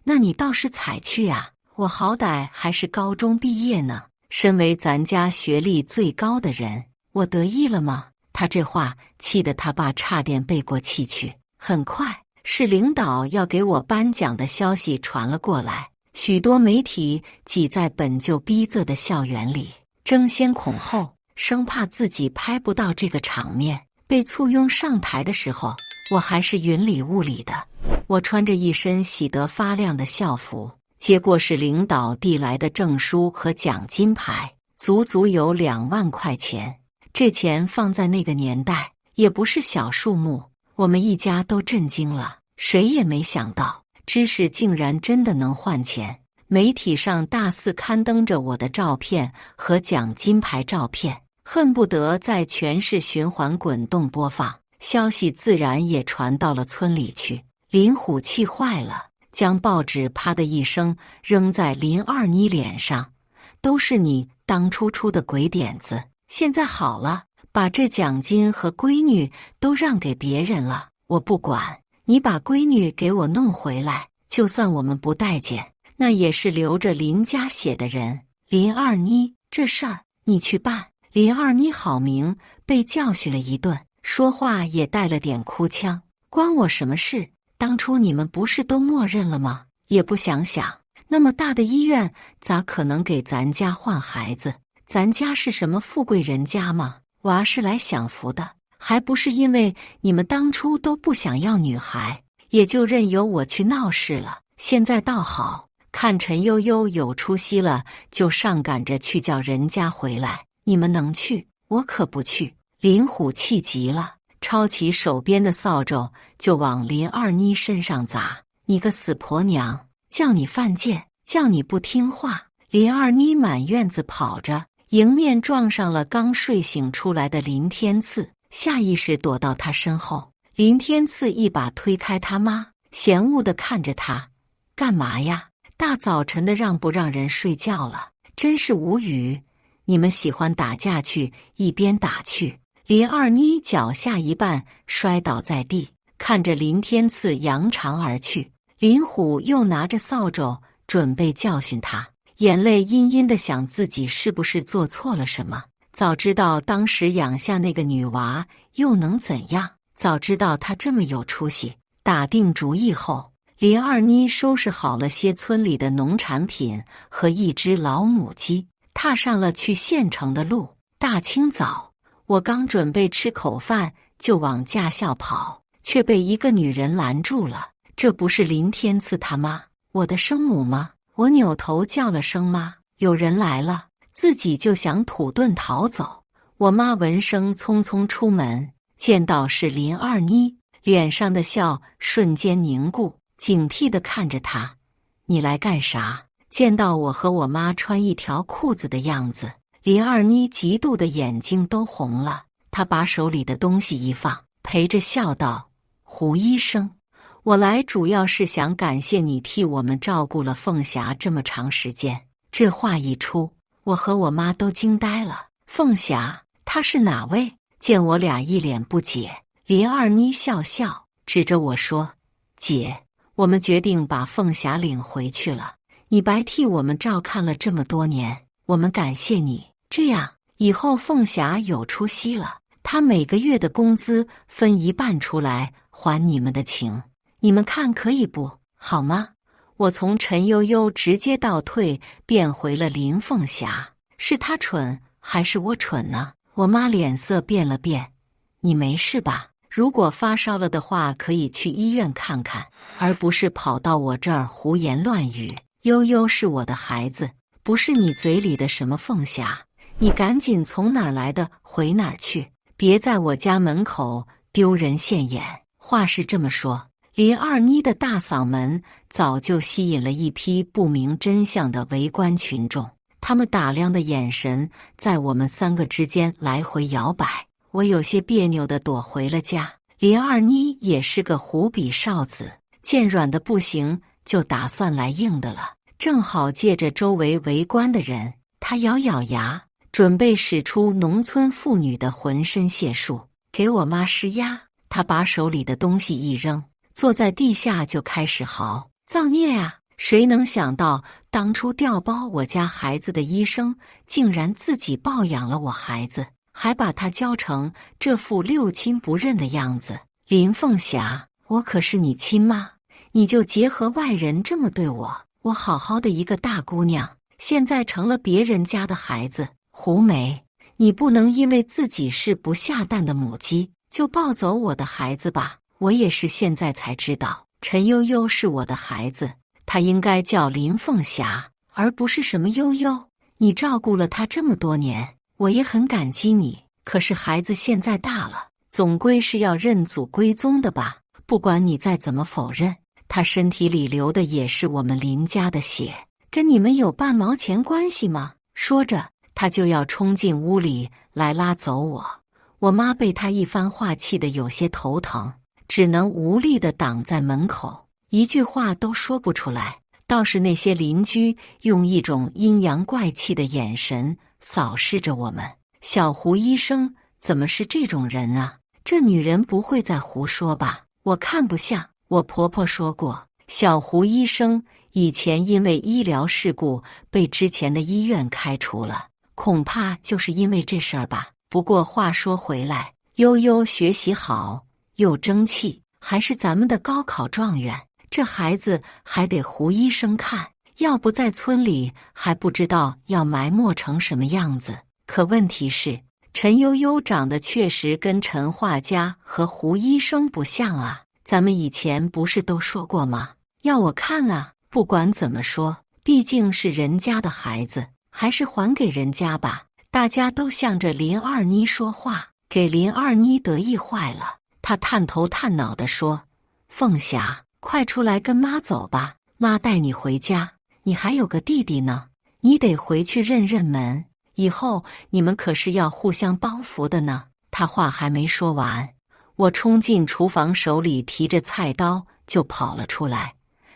那你倒是踩去啊！我好歹还是高中毕业呢，身为咱家学历最高的人，我得意了吗？”他这话气得他爸差点背过气去。很快，市领导要给我颁奖的消息传了过来，许多媒体挤在本就逼仄的校园里，争先恐后，生怕自己拍不到这个场面。被簇拥上台的时候，我还是云里雾里的。我穿着一身喜得发亮的校服，接过是领导递来的证书和奖金牌，足足有2万块钱。这钱放在那个年代也不是小数目，我们一家都震惊了。谁也没想到，知识竟然真的能换钱。媒体上大肆刊登着我的照片和奖金牌照片，恨不得在全市循环滚动播放。消息自然也传到了村里去。林虎气坏了，将报纸啪的一声扔在林二妮脸上：“都是你当初出的鬼点子，现在好了，把这奖金和闺女都让给别人了。我不管，你把闺女给我弄回来，就算我们不待见，那也是流着林家血的人。林二妮，这事儿你去办。林二妮好明被教训了一顿，说话也带了点哭腔。关我什么事？当初你们不是都默认了吗？也不想想，那么大的医院咋可能给咱家换孩子？咱家是什么富贵人家吗？娃是来享福的，还不是因为你们当初都不想要女孩，也就任由我去闹事了。现在倒好，看陈悠悠有出息了，就上赶着去叫人家回来。你们能去，我可不去。林虎气急了，抄起手边的扫帚就往林二妮身上砸。你个死婆娘，叫你犯贱，叫你不听话！林二妮满院子跑着，迎面撞上了刚睡醒出来的林天赐，下意识躲到他身后。林天赐一把推开他妈，嫌恶地看着他：干嘛呀？大早晨的让不让人睡觉了？真是无语！你们喜欢打架去，一边打去！林二妮脚下一绊，摔倒在地，看着林天赐扬长而去。林虎又拿着扫帚准备教训他，眼泪阴阴地想自己是不是做错了什么。早知道当时养下那个女娃又能怎样？早知道他这么有出息。打定主意后，林二妮收拾好了些村里的农产品和一只老母鸡，踏上了去县城的路。大清早，我刚准备吃口饭，就往驾校跑，却被一个女人拦住了。这不是林天赐他妈，我的生母吗？我扭头叫了声妈，有人来了，自己就想土遁逃走。我妈闻声匆匆出门，见到是林二妮，脸上的笑瞬间凝固，警惕地看着她：你来干啥？见到我和我妈穿一条裤子的样子，林二妮嫉妒的眼睛都红了。她把手里的东西一放，陪着笑道：胡医生，我来主要是想感谢你替我们照顾了凤霞这么长时间。这话一出，我和我妈都惊呆了。凤霞，她是哪位？见我俩一脸不解，林二妮笑笑，指着我说：姐，我们决定把凤霞领回去了。你白替我们照看了这么多年，我们感谢你。这样以后凤霞有出息了，她每个月的工资分一半出来还你们的情。你们看可以不好吗？我从陈悠悠直接倒退，变回了林凤霞。是她蠢还是我蠢呢？我妈脸色变了变。你没事吧？如果发烧了的话，可以去医院看看，而不是跑到我这儿胡言乱语。悠悠是我的孩子，不是你嘴里的什么凤霞。你赶紧从哪儿来的回哪儿去，别在我家门口丢人现眼。话是这么说，林二妮的大嗓门早就吸引了一批不明真相的围观群众，他们打量的眼神在我们三个之间来回摇摆。我有些别扭地躲回了家。林二妮也是个虎笔少子，见软的不行，就打算来硬的了。正好借着周围围观的人，她咬咬牙，准备使出农村妇女的浑身解数，给我妈施压。她把手里的东西一扔，坐在地下就开始嚎：造孽啊！谁能想到当初调包我家孩子的医生竟然自己抱养了我孩子，还把他教成这副六亲不认的样子。林凤霞，我可是你亲妈，你就结合外人这么对我？我好好的一个大姑娘，现在成了别人家的孩子。胡梅，你不能因为自己是不下蛋的母鸡就抱走我的孩子吧？我也是现在才知道，陈悠悠是我的孩子，她应该叫林凤霞，而不是什么悠悠。你照顾了她这么多年，我也很感激你。可是孩子现在大了，总归是要认祖归宗的吧？不管你再怎么否认，他身体里流的也是我们林家的血，跟你们有半毛钱关系吗？说着，他就要冲进屋里来拉走我。我妈被他一番话气得有些头疼，只能无力地挡在门口，一句话都说不出来。倒是那些邻居用一种阴阳怪气的眼神扫视着我们。小胡医生怎么是这种人啊？这女人不会再胡说吧？我看不像。我婆婆说过，小胡医生以前因为医疗事故被之前的医院开除了，恐怕就是因为这事儿吧。不过话说回来，悠悠学习好，又争气，还是咱们的高考状元。这孩子还得胡医生看，要不在村里还不知道要埋没成什么样子。可问题是，陈悠悠长得确实跟陈画家和胡医生不像啊。咱们以前不是都说过吗？要我看啊，不管怎么说，毕竟是人家的孩子，还是还给人家吧。大家都向着林二妮说话，给林二妮得意坏了。她探头探脑地说：“凤霞，快出来跟妈走吧，妈带你回家。你还有个弟弟呢，你得回去认认门，以后你们可是要互相帮扶的呢。”她话还没说完，我冲进厨房，手里提着菜刀就跑了出来。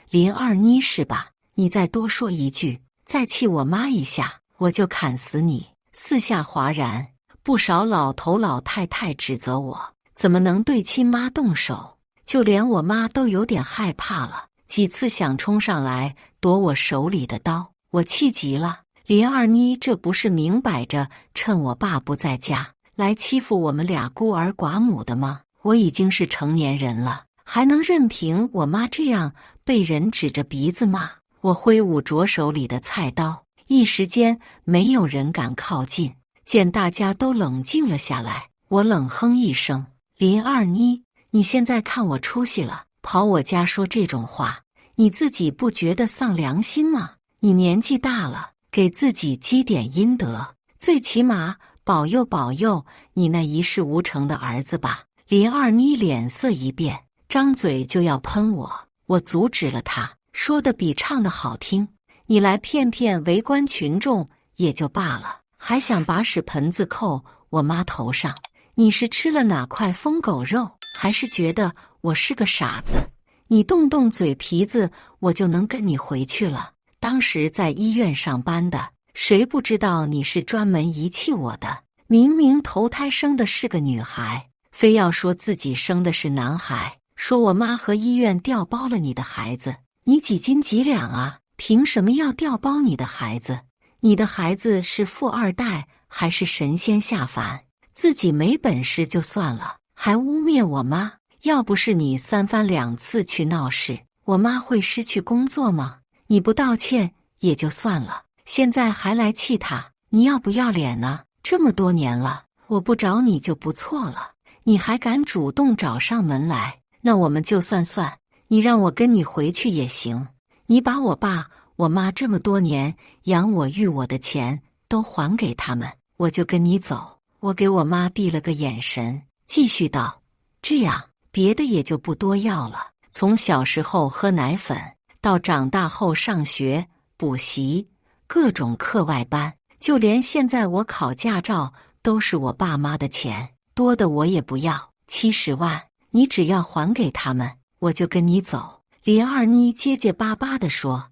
林二妮是吧？你再多说一句，再气我妈一下，我就砍死你！四下哗然，不少老头老太太指责我怎么能对亲妈动手，就连我妈都有点害怕了，几次想冲上来夺我手里的刀。我气急了，林二妮这不是明摆着趁我爸不在家来欺负我们俩孤儿寡母的吗？我已经是成年人了，还能任凭我妈这样被人指着鼻子骂？我挥舞着手里的菜刀，一时间没有人敢靠近。见大家都冷静了下来，我冷哼一声：“林二妮，你现在看我出息了，跑我家说这种话，你自己不觉得丧良心吗？你年纪大了，给自己积点阴德，最起码保佑保佑你那一事无成的儿子吧。”林二妮脸色一变，张嘴就要喷我，我阻止了他，说的比唱的好听。你来骗骗围观群众也就罢了，还想把屎盆子扣我妈头上，你是吃了哪块疯狗肉，还是觉得我是个傻子？你动动嘴皮子，我就能跟你回去了。当时在医院上班的，谁不知道你是专门遗弃我的？明明头胎生的是个女孩，非要说自己生的是男孩，说我妈和医院调包了你的孩子。你几斤几两啊？凭什么要调包你的孩子？你的孩子是富二代还是神仙下凡？自己没本事就算了，还污蔑我妈。要不是你三番两次去闹事，我妈会失去工作吗？你不道歉也就算了，现在还来气她，你要不要脸呢？这么多年了，我不找你就不错了，你还敢主动找上门来，那我们就算，你让我跟你回去也行。你把我爸我妈这么多年养我育我的钱都还给他们，我就跟你走。我给我妈递了个眼神，继续道：这样别的也就不多要了。从小时候喝奶粉，到长大后上学补习，各种课外班，就连现在我考驾照都是我爸妈的钱，多的我也不要。70万，你只要还给他们，我就跟你走。林二妮结结巴巴地说：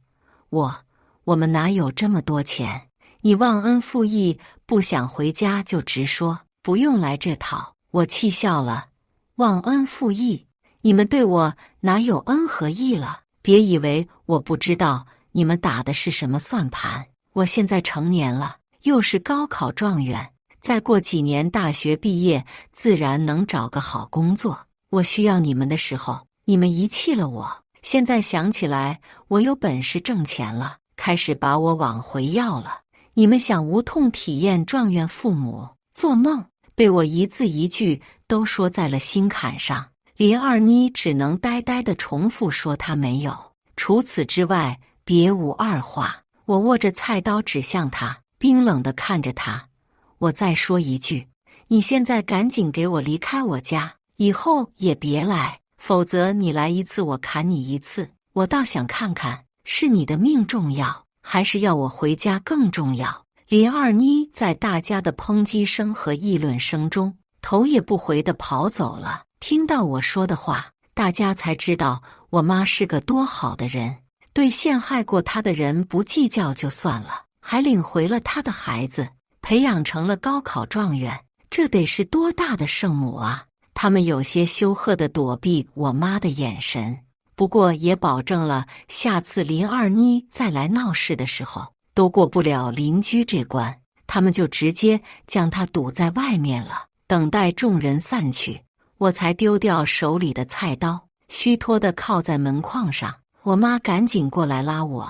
我们哪有这么多钱？你忘恩负义，不想回家就直说，不用来这套。我气笑了，忘恩负义？你们对我哪有恩和义了？别以为我不知道你们打的是什么算盘。我现在成年了，又是高考状元，再过几年大学毕业，自然能找个好工作。我需要你们的时候，你们遗弃了我。现在想起来，我有本事挣钱了，开始把我往回要了。你们想无痛体验状元父母，做梦！被我一字一句都说在了心坎上。林二妮只能呆呆地重复说她没有，除此之外别无二话。我握着菜刀指向她，冰冷地看着她。我再说一句，你现在赶紧给我离开我家，以后也别来。否则你来一次我砍你一次，我倒想看看是你的命重要，还是要我回家更重要。林二妮在大家的抨击声和议论声中，头也不回地跑走了。听到我说的话，大家才知道我妈是个多好的人，对陷害过她的人不计较就算了，还领回了她的孩子，培养成了高考状元，这得是多大的圣母啊！他们有些羞涩地躲避我妈的眼神，不过也保证了下次林二妮再来闹事的时候，都过不了邻居这关，他们就直接将她堵在外面了。等待众人散去，我才丢掉手里的菜刀，虚脱地靠在门框上。我妈赶紧过来拉我：“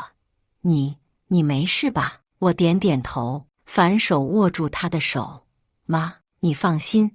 你没事吧？”我点点头，反手握住她的手：“妈，你放心，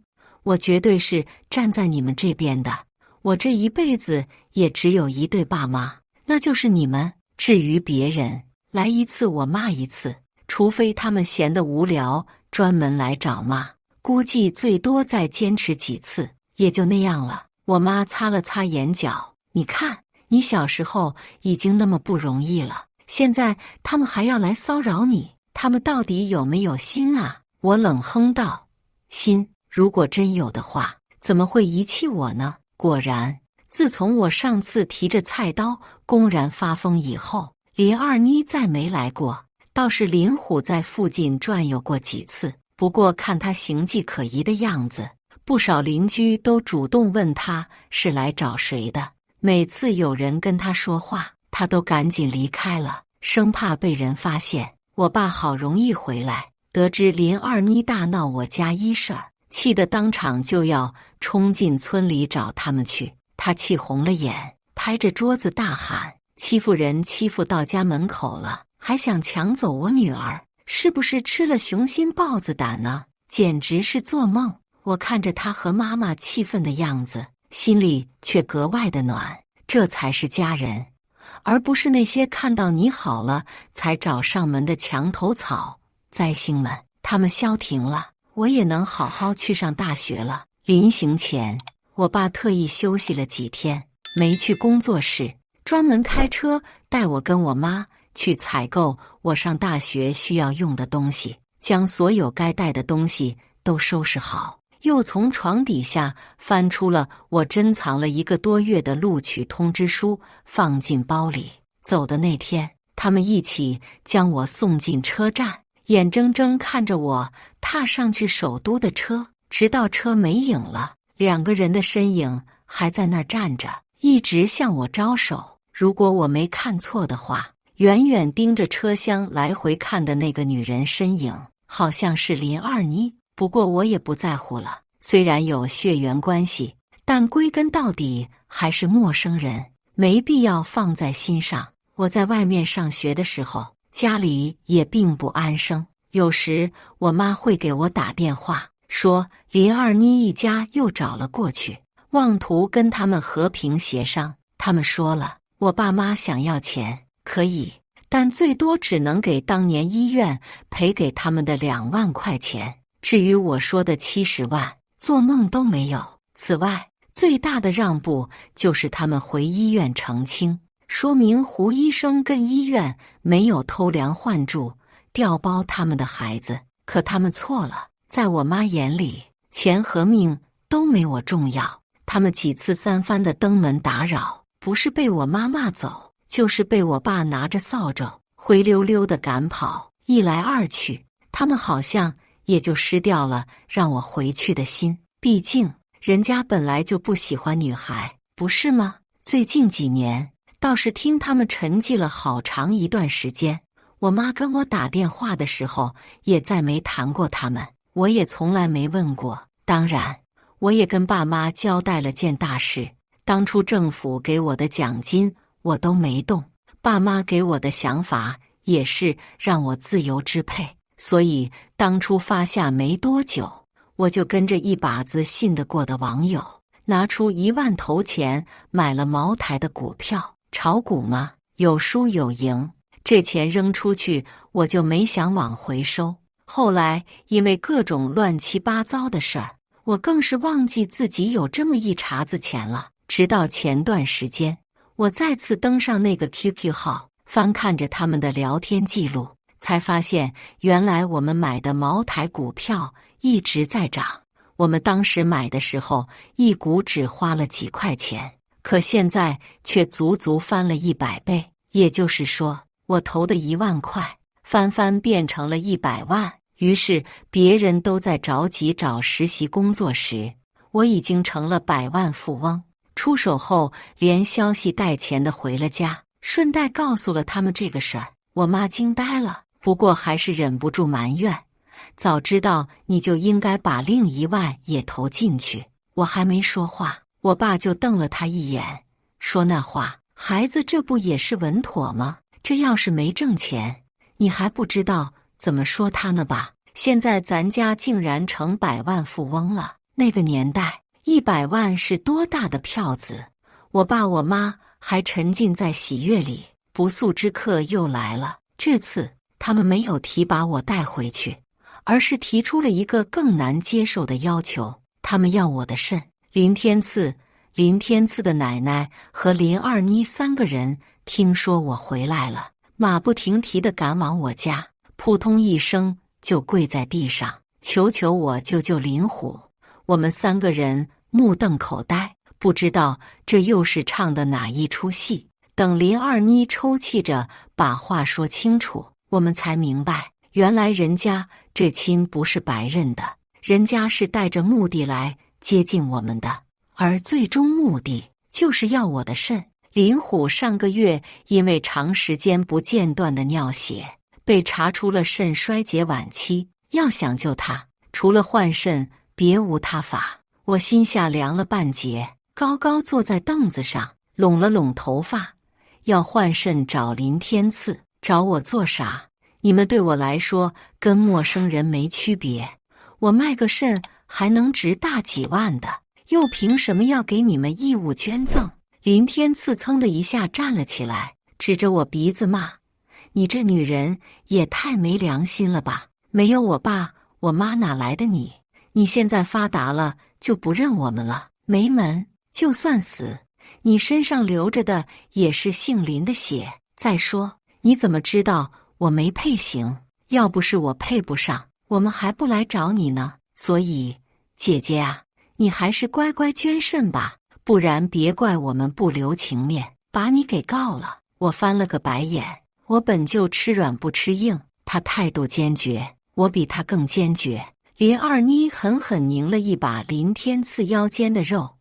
我绝对是站在你们这边的。我这一辈子也只有一对爸妈，那就是你们。至于别人，来一次我骂一次，除非他们闲得无聊，专门来找骂，估计最多再坚持几次，也就那样了。”我妈擦了擦眼角：“你看，你小时候已经那么不容易了，现在他们还要来骚扰你，他们到底有没有心啊？”我冷哼道：“心，如果真有的话，怎么会遗弃我呢？”果然，自从我上次提着菜刀公然发疯以后，林二妮再没来过。倒是林虎在附近转悠过几次，不过看他形迹可疑的样子，不少邻居都主动问他是来找谁的。每次有人跟他说话，他都赶紧离开了，生怕被人发现。我爸好容易回来，得知林二妮大闹我家一事儿，气得当场就要冲进村里找他们去。他气红了眼，拍着桌子大喊：“欺负人欺负到家门口了，还想抢走我女儿，是不是吃了雄心豹子胆呢？简直是做梦！”我看着他和妈妈气愤的样子，心里却格外的暖。这才是家人，而不是那些看到你好了才找上门的墙头草。灾星们，他们消停了，我也能好好去上大学了。临行前，我爸特意休息了几天，没去工作室，专门开车带我跟我妈去采购我上大学需要用的东西，将所有该带的东西都收拾好，又从床底下翻出了我珍藏了1个多月的录取通知书，放进包里。走的那天，他们一起将我送进车站，眼睁睁看着我踏上去首都的车，直到车没影了，2个人的身影还在那儿站着，一直向我招手。如果我没看错的话，远远盯着车厢来回看的那个女人身影，好像是林二妮。不过我也不在乎了，虽然有血缘关系，但归根到底还是陌生人，没必要放在心上。我在外面上学的时候，家里也并不安生，有时我妈会给我打电话，说林二妮一家又找了过去，妄图跟他们和平协商。他们说了，我爸妈想要钱可以，但最多只能给当年医院赔给他们的2万块钱。至于我说的70万，做梦都没有。此外，最大的让步就是他们回医院澄清，说明胡医生跟医院没有偷梁换柱，调包他们的孩子。可他们错了，在我妈眼里，钱和命都没我重要。他们几次3番的登门打扰，不是被我妈骂走，就是被我爸拿着扫帚灰溜溜的赶跑。一来二去，他们好像也就失掉了让我回去的心。毕竟人家本来就不喜欢女孩，不是吗？最近几年倒是听他们沉寂了好长一段时间。我妈跟我打电话的时候也再没谈过他们，我也从来没问过。当然，我也跟爸妈交代了件大事，当初政府给我的奖金我都没动，爸妈给我的想法也是让我自由支配。所以当初发下没多久，我就跟着一把子信得过的网友，拿出1万头钱买了茅台的股票。炒股嘛，有输有赢，这钱扔出去我就没想往回收。后来因为各种乱七八糟的事儿，我更是忘记自己有这么一茬子钱了。直到前段时间，我再次登上那个 QQ 号，翻看着他们的聊天记录，才发现原来我们买的茅台股票一直在涨。我们当时买的时候一股只花了几块钱，可现在却足足翻了100倍。也就是说，我投的1万块翻变成了100万。于是别人都在着急找实习工作时，我已经成了100万富翁。出手后连消息带钱的回了家，顺带告诉了他们这个事儿。我妈惊呆了，不过还是忍不住埋怨：早知道你就应该把另1万也投进去。我还没说话，我爸就瞪了他一眼，说那话，孩子这不也是稳妥吗？这要是没挣钱，你还不知道怎么说他呢吧？现在咱家竟然成100万富翁了，那个年代100万是多大的票子？我爸我妈还沉浸在喜悦里，不速之客又来了。这次他们没有提把我带回去，而是提出了一个更难接受的要求，他们要我的肾。林天赐的奶奶和林二妮3个人听说我回来了，马不停蹄地赶往我家，扑通一声就跪在地上，求求我救救林虎。我们3个人目瞪口呆，不知道这又是唱的哪一出戏。等林二妮抽泣着把话说清楚，我们才明白，原来人家这亲不是白认的，人家是带着目的来接近我们的，而最终目的就是要我的肾。林虎上个月因为长时间不间断的尿血，被查出了肾衰竭晚期，要想救他，除了换肾别无他法。我心下凉了半截，高高坐在凳子上，拢了拢头发。要换肾找林天赐，找我做啥？你们对我来说跟陌生人没区别，我卖个肾还能值大几万的，又凭什么要给你们义务捐赠？林天赐噌的一下站了起来，指着我鼻子骂：你这女人也太没良心了吧！没有我爸我妈哪来的你？你现在发达了就不认我们了？没门！就算死，你身上流着的也是姓林的血。再说，你怎么知道我没配型？要不是我配不上，我们还不来找你呢。所以，姐姐啊，你还是乖乖捐肾吧，不然别怪我们不留情面，把你给告了。我翻了个白眼，我本就吃软不吃硬，他态度坚决，我比他更坚决。林二妮狠狠拧了一把林天赐腰间的肉，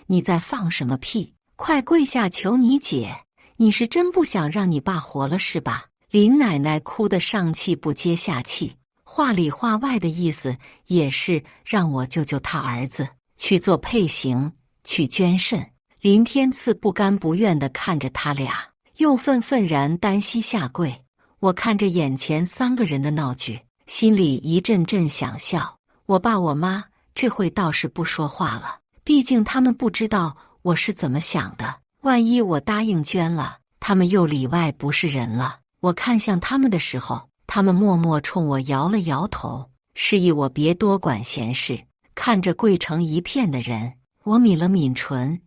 你在放什么屁？快跪下求你姐！你是真不想让你爸活了是吧？林奶奶哭得上气不接下气，话里话外的意思也是让我救救他儿子，去做配型，去捐肾。林天赐不甘不愿地看着他俩，又愤愤然单膝下跪。我看着眼前3个人的闹剧，心里一阵阵想笑。我爸我妈这会倒是不说话了，毕竟他们不知道我是怎么想的。万一我答应捐了，他们又里外不是人了。我看向他们的时候，他们默默冲我摇了摇头，示意我别多管闲事。看着跪成一片的人，我抿了抿唇，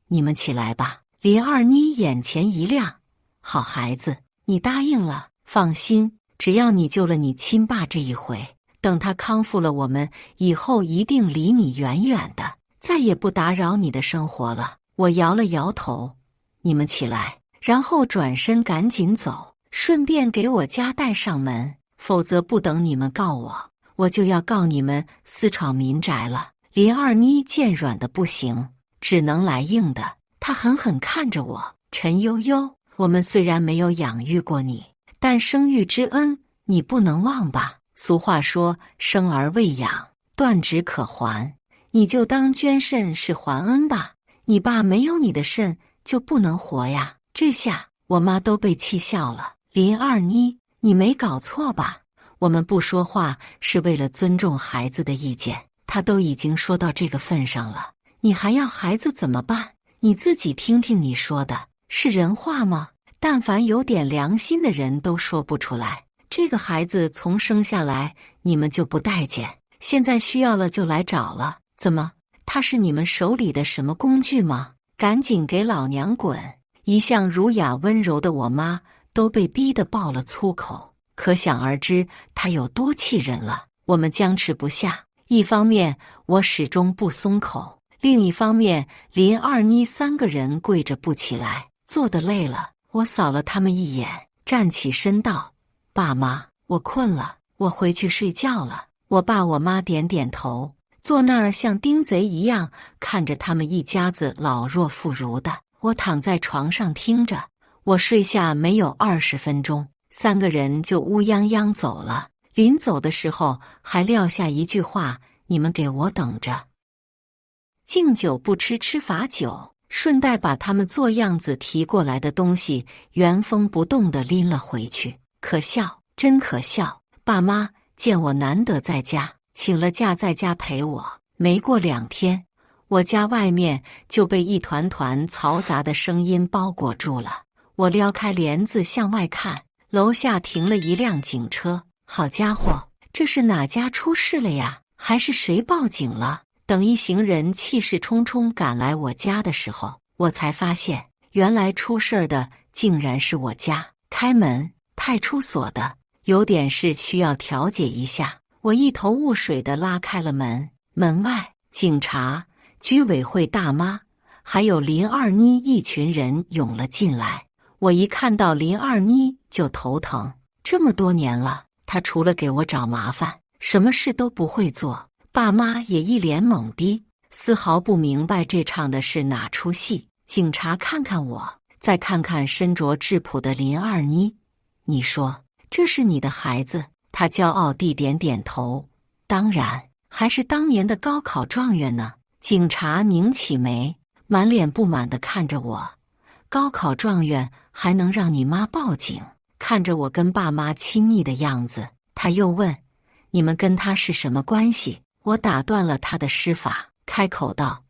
你们起来吧。林二妮眼前一亮，好孩子，你答应了，放心，只要你救了你亲爸这一回，等他康复了，我们以后一定离你远远的，再也不打扰你的生活了。我摇了摇头，你们起来，然后转身赶紧走，顺便给我家带上门，否则不等你们告我，我就要告你们私闯民宅了。林二妮见软的不行，只能来硬的。她狠狠看着我，陈悠悠，我们虽然没有养育过你，但生育之恩你不能忘吧？俗话说生而未养，断指可还，你就当捐肾是还恩吧。你爸没有你的肾就不能活呀。这下我妈都被气笑了。林二妮，你没搞错吧？我们不说话是为了尊重孩子的意见，他都已经说到这个份上了，你还要孩子怎么办？你自己听听你说的，是人话吗？但凡有点良心的人都说不出来。这个孩子从生下来你们就不待见，现在需要了就来找了，怎么？他是你们手里的什么工具吗？赶紧给老娘滚！一向儒雅温柔的我妈都被逼得爆了粗口，可想而知她有多气人了。我们僵持不下，一方面我始终不松口，另一方面林二妮3个人跪着不起来，坐得累了。我扫了他们一眼，站起身道：爸妈，我困了，我回去睡觉了。我爸我妈点点头，坐那儿像盯贼一样看着他们一家子老弱妇孺的。我躺在床上听着，我睡下没有20分钟，3个人就乌泱泱走了。临走的时候还撂下一句话：你们给我等着。敬酒不吃吃罚酒，顺带把他们做样子提过来的东西原封不动地拎了回去。可笑，真可笑！爸妈见我难得在家，请了假在家陪我。没过2天，我家外面就被一团团嘈杂的声音包裹住了。我撩开帘子向外看，楼下停了一辆警车。好家伙，这是哪家出事了呀？还是谁报警了？等一行人气势冲冲赶来我家的时候，我才发现，原来出事的竟然是我家。开门，派出所的，有点事需要调解一下。我一头雾水地拉开了门，门外警察、居委会大妈还有林二妮一群人涌了进来。我一看到林二妮就头疼，这么多年了，她除了给我找麻烦，什么事都不会做。爸妈也一脸懵逼，丝毫不明白这唱的是哪出戏。警察看看我，再看看身着质朴的林二妮，你说这是你的孩子？他骄傲地点点头，当然，还是当年的高考状元呢。警察拧起眉，满脸不满地看着我，高考状元还能让你妈报警？看着我跟爸妈亲昵的样子，他又问，你们跟他是什么关系？我打断了他的施法，开口道，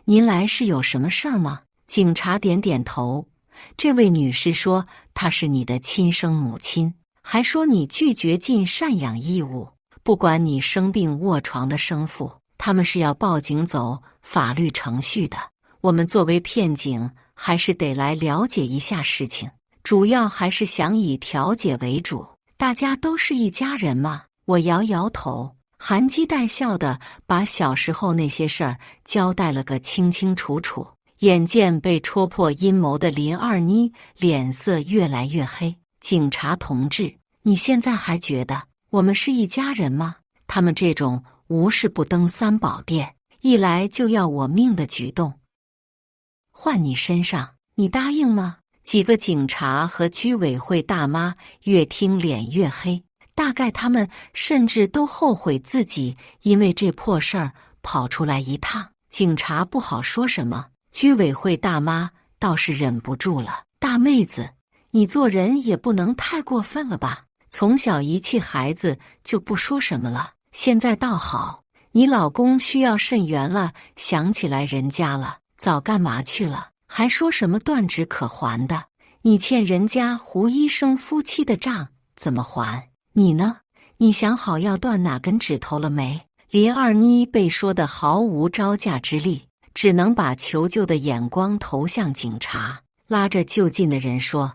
您来是有什么事儿吗？警察点点头，这位女士说她是你的亲生母亲，还说你拒绝尽赡养义务，不管你生病卧床的生父，他们是要报警走法律程序的。我们作为骗警，还是得来了解一下事情，主要还是想以调解为主，大家都是一家人嘛。我摇摇头，含讥带笑地把小时候那些事儿交代了个清清楚楚。眼见被戳破阴谋的林二妮脸色越来越黑，警察同志，你现在还觉得我们是一家人吗？他们这种无事不登三宝殿，一来就要我命的举动，换你身上，你答应吗？几个警察和居委会大妈越听脸越黑，大概他们甚至都后悔自己因为这破事儿跑出来一趟。警察不好说什么，居委会大妈倒是忍不住了，大妹子，你做人也不能太过分了吧？从小遗弃孩子就不说什么了，现在倒好，你老公需要肾源了，想起来人家了，早干嘛去了？还说什么断指可还的？你欠人家胡医生夫妻的账怎么还？你呢？你想好要断哪根指头了没？林二妮被说得毫无招架之力，只能把求救的眼光投向警察，拉着就近的人说，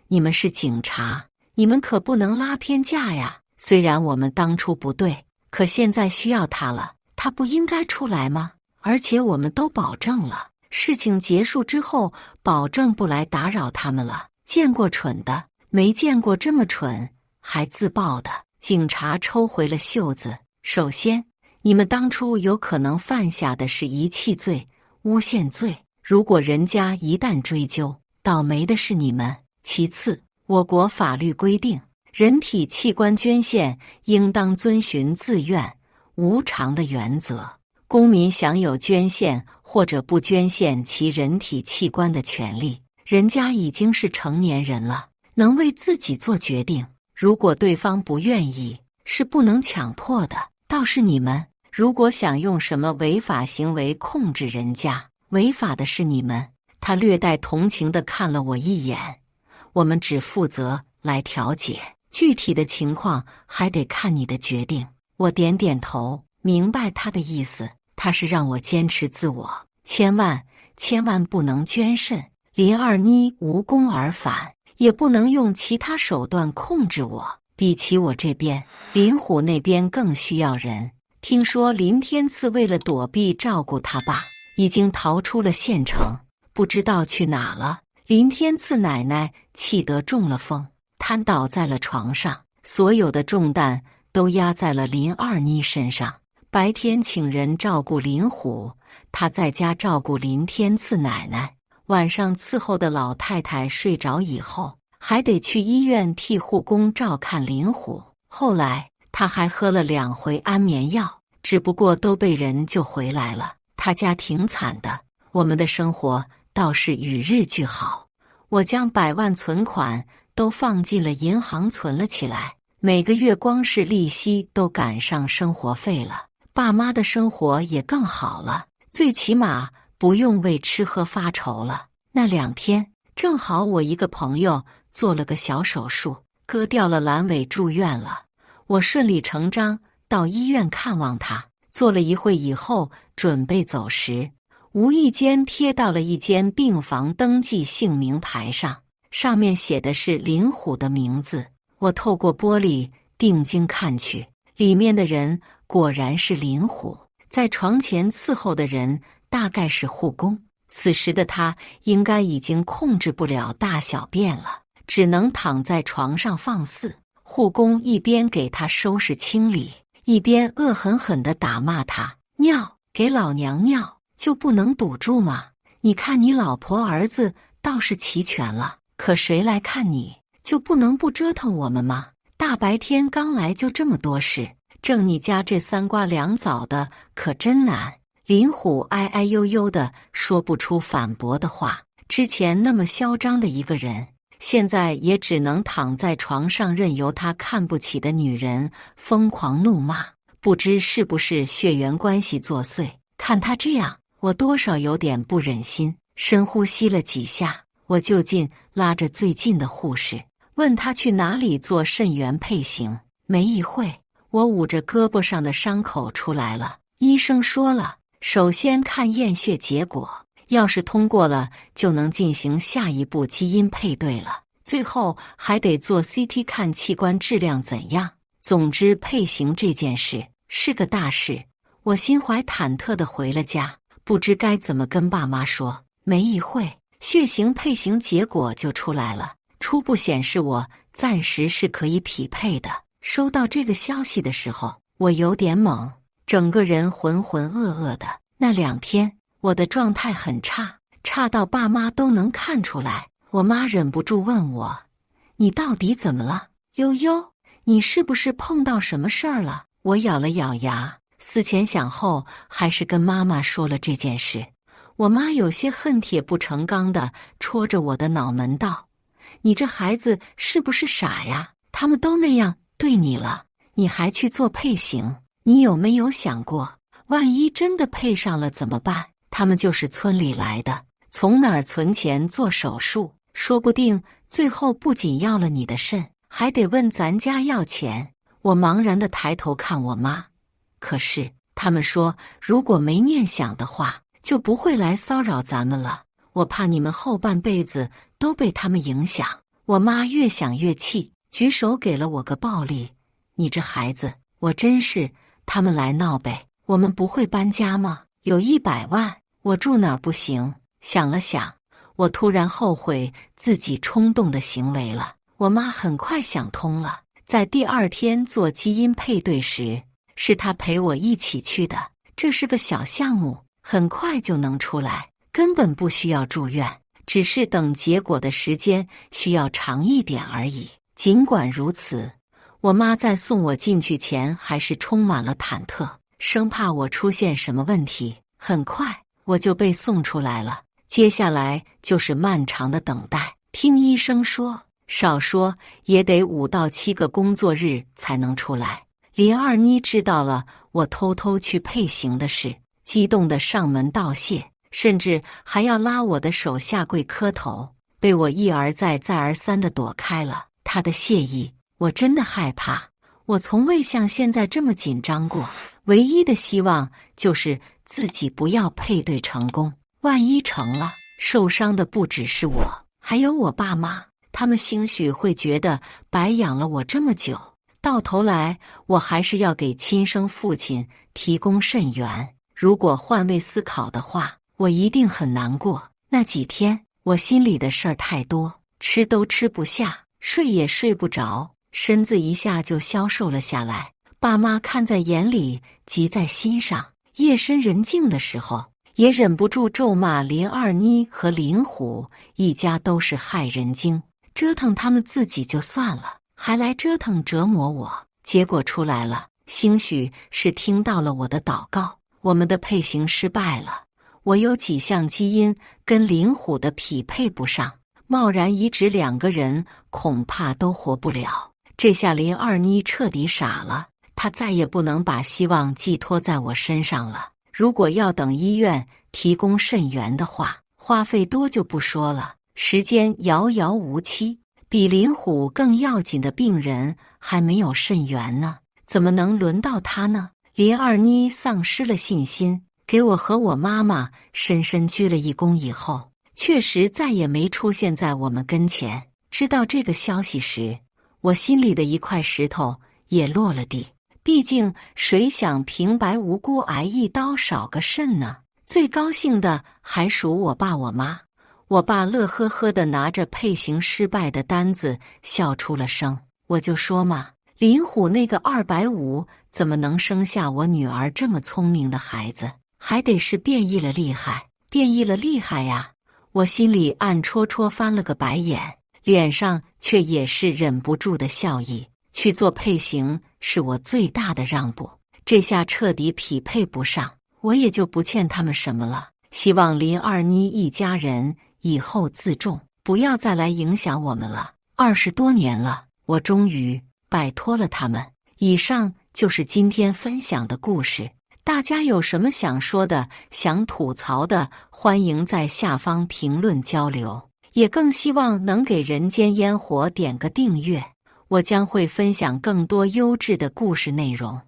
你们是警察，你们可不能拉偏架呀。虽然我们当初不对，可现在需要他了，他不应该出来吗？而且我们都保证了，事情结束之后保证不来打扰他们了。见过蠢的，没见过这么蠢还自爆的。警察抽回了袖子，首先，你们当初有可能犯下的是遗弃罪、诬陷罪，如果人家一旦追究，倒霉的是你们。其次，我国法律规定，人体器官捐献应当遵循自愿、无偿的原则，公民享有捐献或者不捐献其人体器官的权利。人家已经是成年人了，能为自己做决定，如果对方不愿意，是不能强迫的。倒是你们，如果想用什么违法行为控制人家，违法的是你们。他略带同情地看了我一眼，我们只负责来调解，具体的情况还得看你的决定。我点点头，明白他的意思，他是让我坚持自我，千万不能捐肾。林二妮无功而返，也不能用其他手段控制我。比起我这边，林虎那边更需要人。听说林天赐为了躲避照顾他爸，已经逃出了县城，不知道去哪了。林天赐奶奶气得中了风，瘫倒在了床上，所有的重担都压在了林二妮身上。白天请人照顾林虎，他在家照顾林天赐奶奶。晚上伺候的老太太睡着以后，还得去医院替护工照看林虎。后来他还喝了2回安眠药，只不过都被人救回来了。他家挺惨的，我们的生活倒是与日俱好。我将100万存款都放进了银行存了起来，每个月光是利息都赶上生活费了。爸妈的生活也更好了，最起码不用为吃喝发愁了。那2天正好我一个朋友做了个小手术，割掉了阑尾，住院了。我顺理成章到医院看望他，坐了一会以后准备走时，无意间瞥到了一间病房登记姓名牌上，上面写的是林虎的名字。我透过玻璃定睛看去，里面的人果然是林虎，在床前伺候的人大概是护工。此时的他应该已经控制不了大小便了，只能躺在床上放肆。护工一边给他收拾清理，一边恶狠狠地打骂他：尿给老娘尿就不能堵住吗？你看你老婆儿子倒是齐全了，可谁来看你就不能不折腾我们吗？大白天刚来就这么多事，挣你家这3瓜2枣的可真难。林虎哎哎呦呦的说不出反驳的话，之前那么嚣张的一个人，现在也只能躺在床上任由他看不起的女人疯狂怒骂。不知是不是血缘关系作祟，看他这样，我多少有点不忍心。深呼吸了几下，我就近拉着最近的护士，问他去哪里做肾源配型。没一会，我捂着胳膊上的伤口出来了。医生说了，首先看验血结果，要是通过了，就能进行下一步基因配对了。最后还得做 CT 看器官质量怎样。总之，配型这件事是个大事。我心怀忐忑地回了家，不知该怎么跟爸妈说。没一会，血型配型结果就出来了，初步显示我暂时是可以匹配的。收到这个消息的时候，我有点懵，整个人浑浑噩噩的。那2天我的状态很差，差到爸妈都能看出来。我妈忍不住问我：你到底怎么了？悠悠，你是不是碰到什么事儿了？我咬了咬牙，思前想后，还是跟妈妈说了这件事。我妈有些恨铁不成钢的戳着我的脑门道：你这孩子是不是傻呀？他们都那样对你了，你还去做配型？你有没有想过，万一真的配上了怎么办？他们就是村里来的，从哪儿存钱做手术？说不定最后不仅要了你的肾，还得问咱家要钱。我茫然地抬头看我妈，可是他们说，如果没念想的话，就不会来骚扰咱们了。我怕你们后半辈子都被他们影响。我妈越想越气，举手给了我个暴力：你这孩子，我真是……他们来闹呗，我们不会搬家吗？有100万，我住哪儿不行？想了想，我突然后悔自己冲动的行为了。我妈很快想通了，在第2天做基因配对时，是她陪我一起去的。这是个小项目，很快就能出来，根本不需要住院，只是等结果的时间需要长一点而已。尽管如此，我妈在送我进去前还是充满了忐忑，生怕我出现什么问题。很快我就被送出来了，接下来就是漫长的等待。听医生说，少说也得5到7个工作日才能出来。林二妮知道了我偷偷去配型的事，激动地上门道谢，甚至还要拉我的手下跪磕头，被我一而再再而三地躲开了。她的谢意我真的害怕，我从未像现在这么紧张过。唯一的希望就是自己不要配对成功，万一成了，受伤的不只是我，还有我爸妈，他们兴许会觉得白养了我这么久，到头来我还是要给亲生父亲提供肾源。如果换位思考的话，我一定很难过。那几天我心里的事儿太多，吃都吃不下，睡也睡不着，身子一下就消瘦了下来。爸妈看在眼里，急在心上。夜深人静的时候，也忍不住咒骂林二妮和林虎一家都是害人精，折腾他们自己就算了，还来折腾折磨我。结果出来了，兴许是听到了我的祷告，我们的配型失败了。我有几项基因跟林虎的匹配不上，贸然移植2个人恐怕都活不了。这下林二妮彻底傻了，她再也不能把希望寄托在我身上了。如果要等医院提供肾源的话，花费多就不说了，时间遥遥无期。比林虎更要紧的病人还没有肾源呢，怎么能轮到他呢？林二妮丧失了信心，给我和我妈妈深深鞠了一躬以后，确实再也没出现在我们跟前。知道这个消息时，我心里的一块石头也落了地。毕竟谁想平白无故挨一刀少个肾呢？最高兴的还属我爸我妈。我爸乐呵呵地拿着配型失败的单子笑出了声。我就说嘛，林虎那个250怎么能生下我女儿这么聪明的孩子？还得是变异了厉害，变异了厉害呀！我心里暗戳戳翻了个白眼，脸上却也是忍不住的笑意。去做配型是我最大的让步，这下彻底匹配不上，我也就不欠他们什么了。希望林二妮一家人以后自重，不要再来影响我们了。20多年了，我终于摆脱了他们。以上就是今天分享的故事，大家有什么想说的、想吐槽的，欢迎在下方评论交流。也更希望能给人间烟火点个订阅，我将会分享更多优质的故事内容。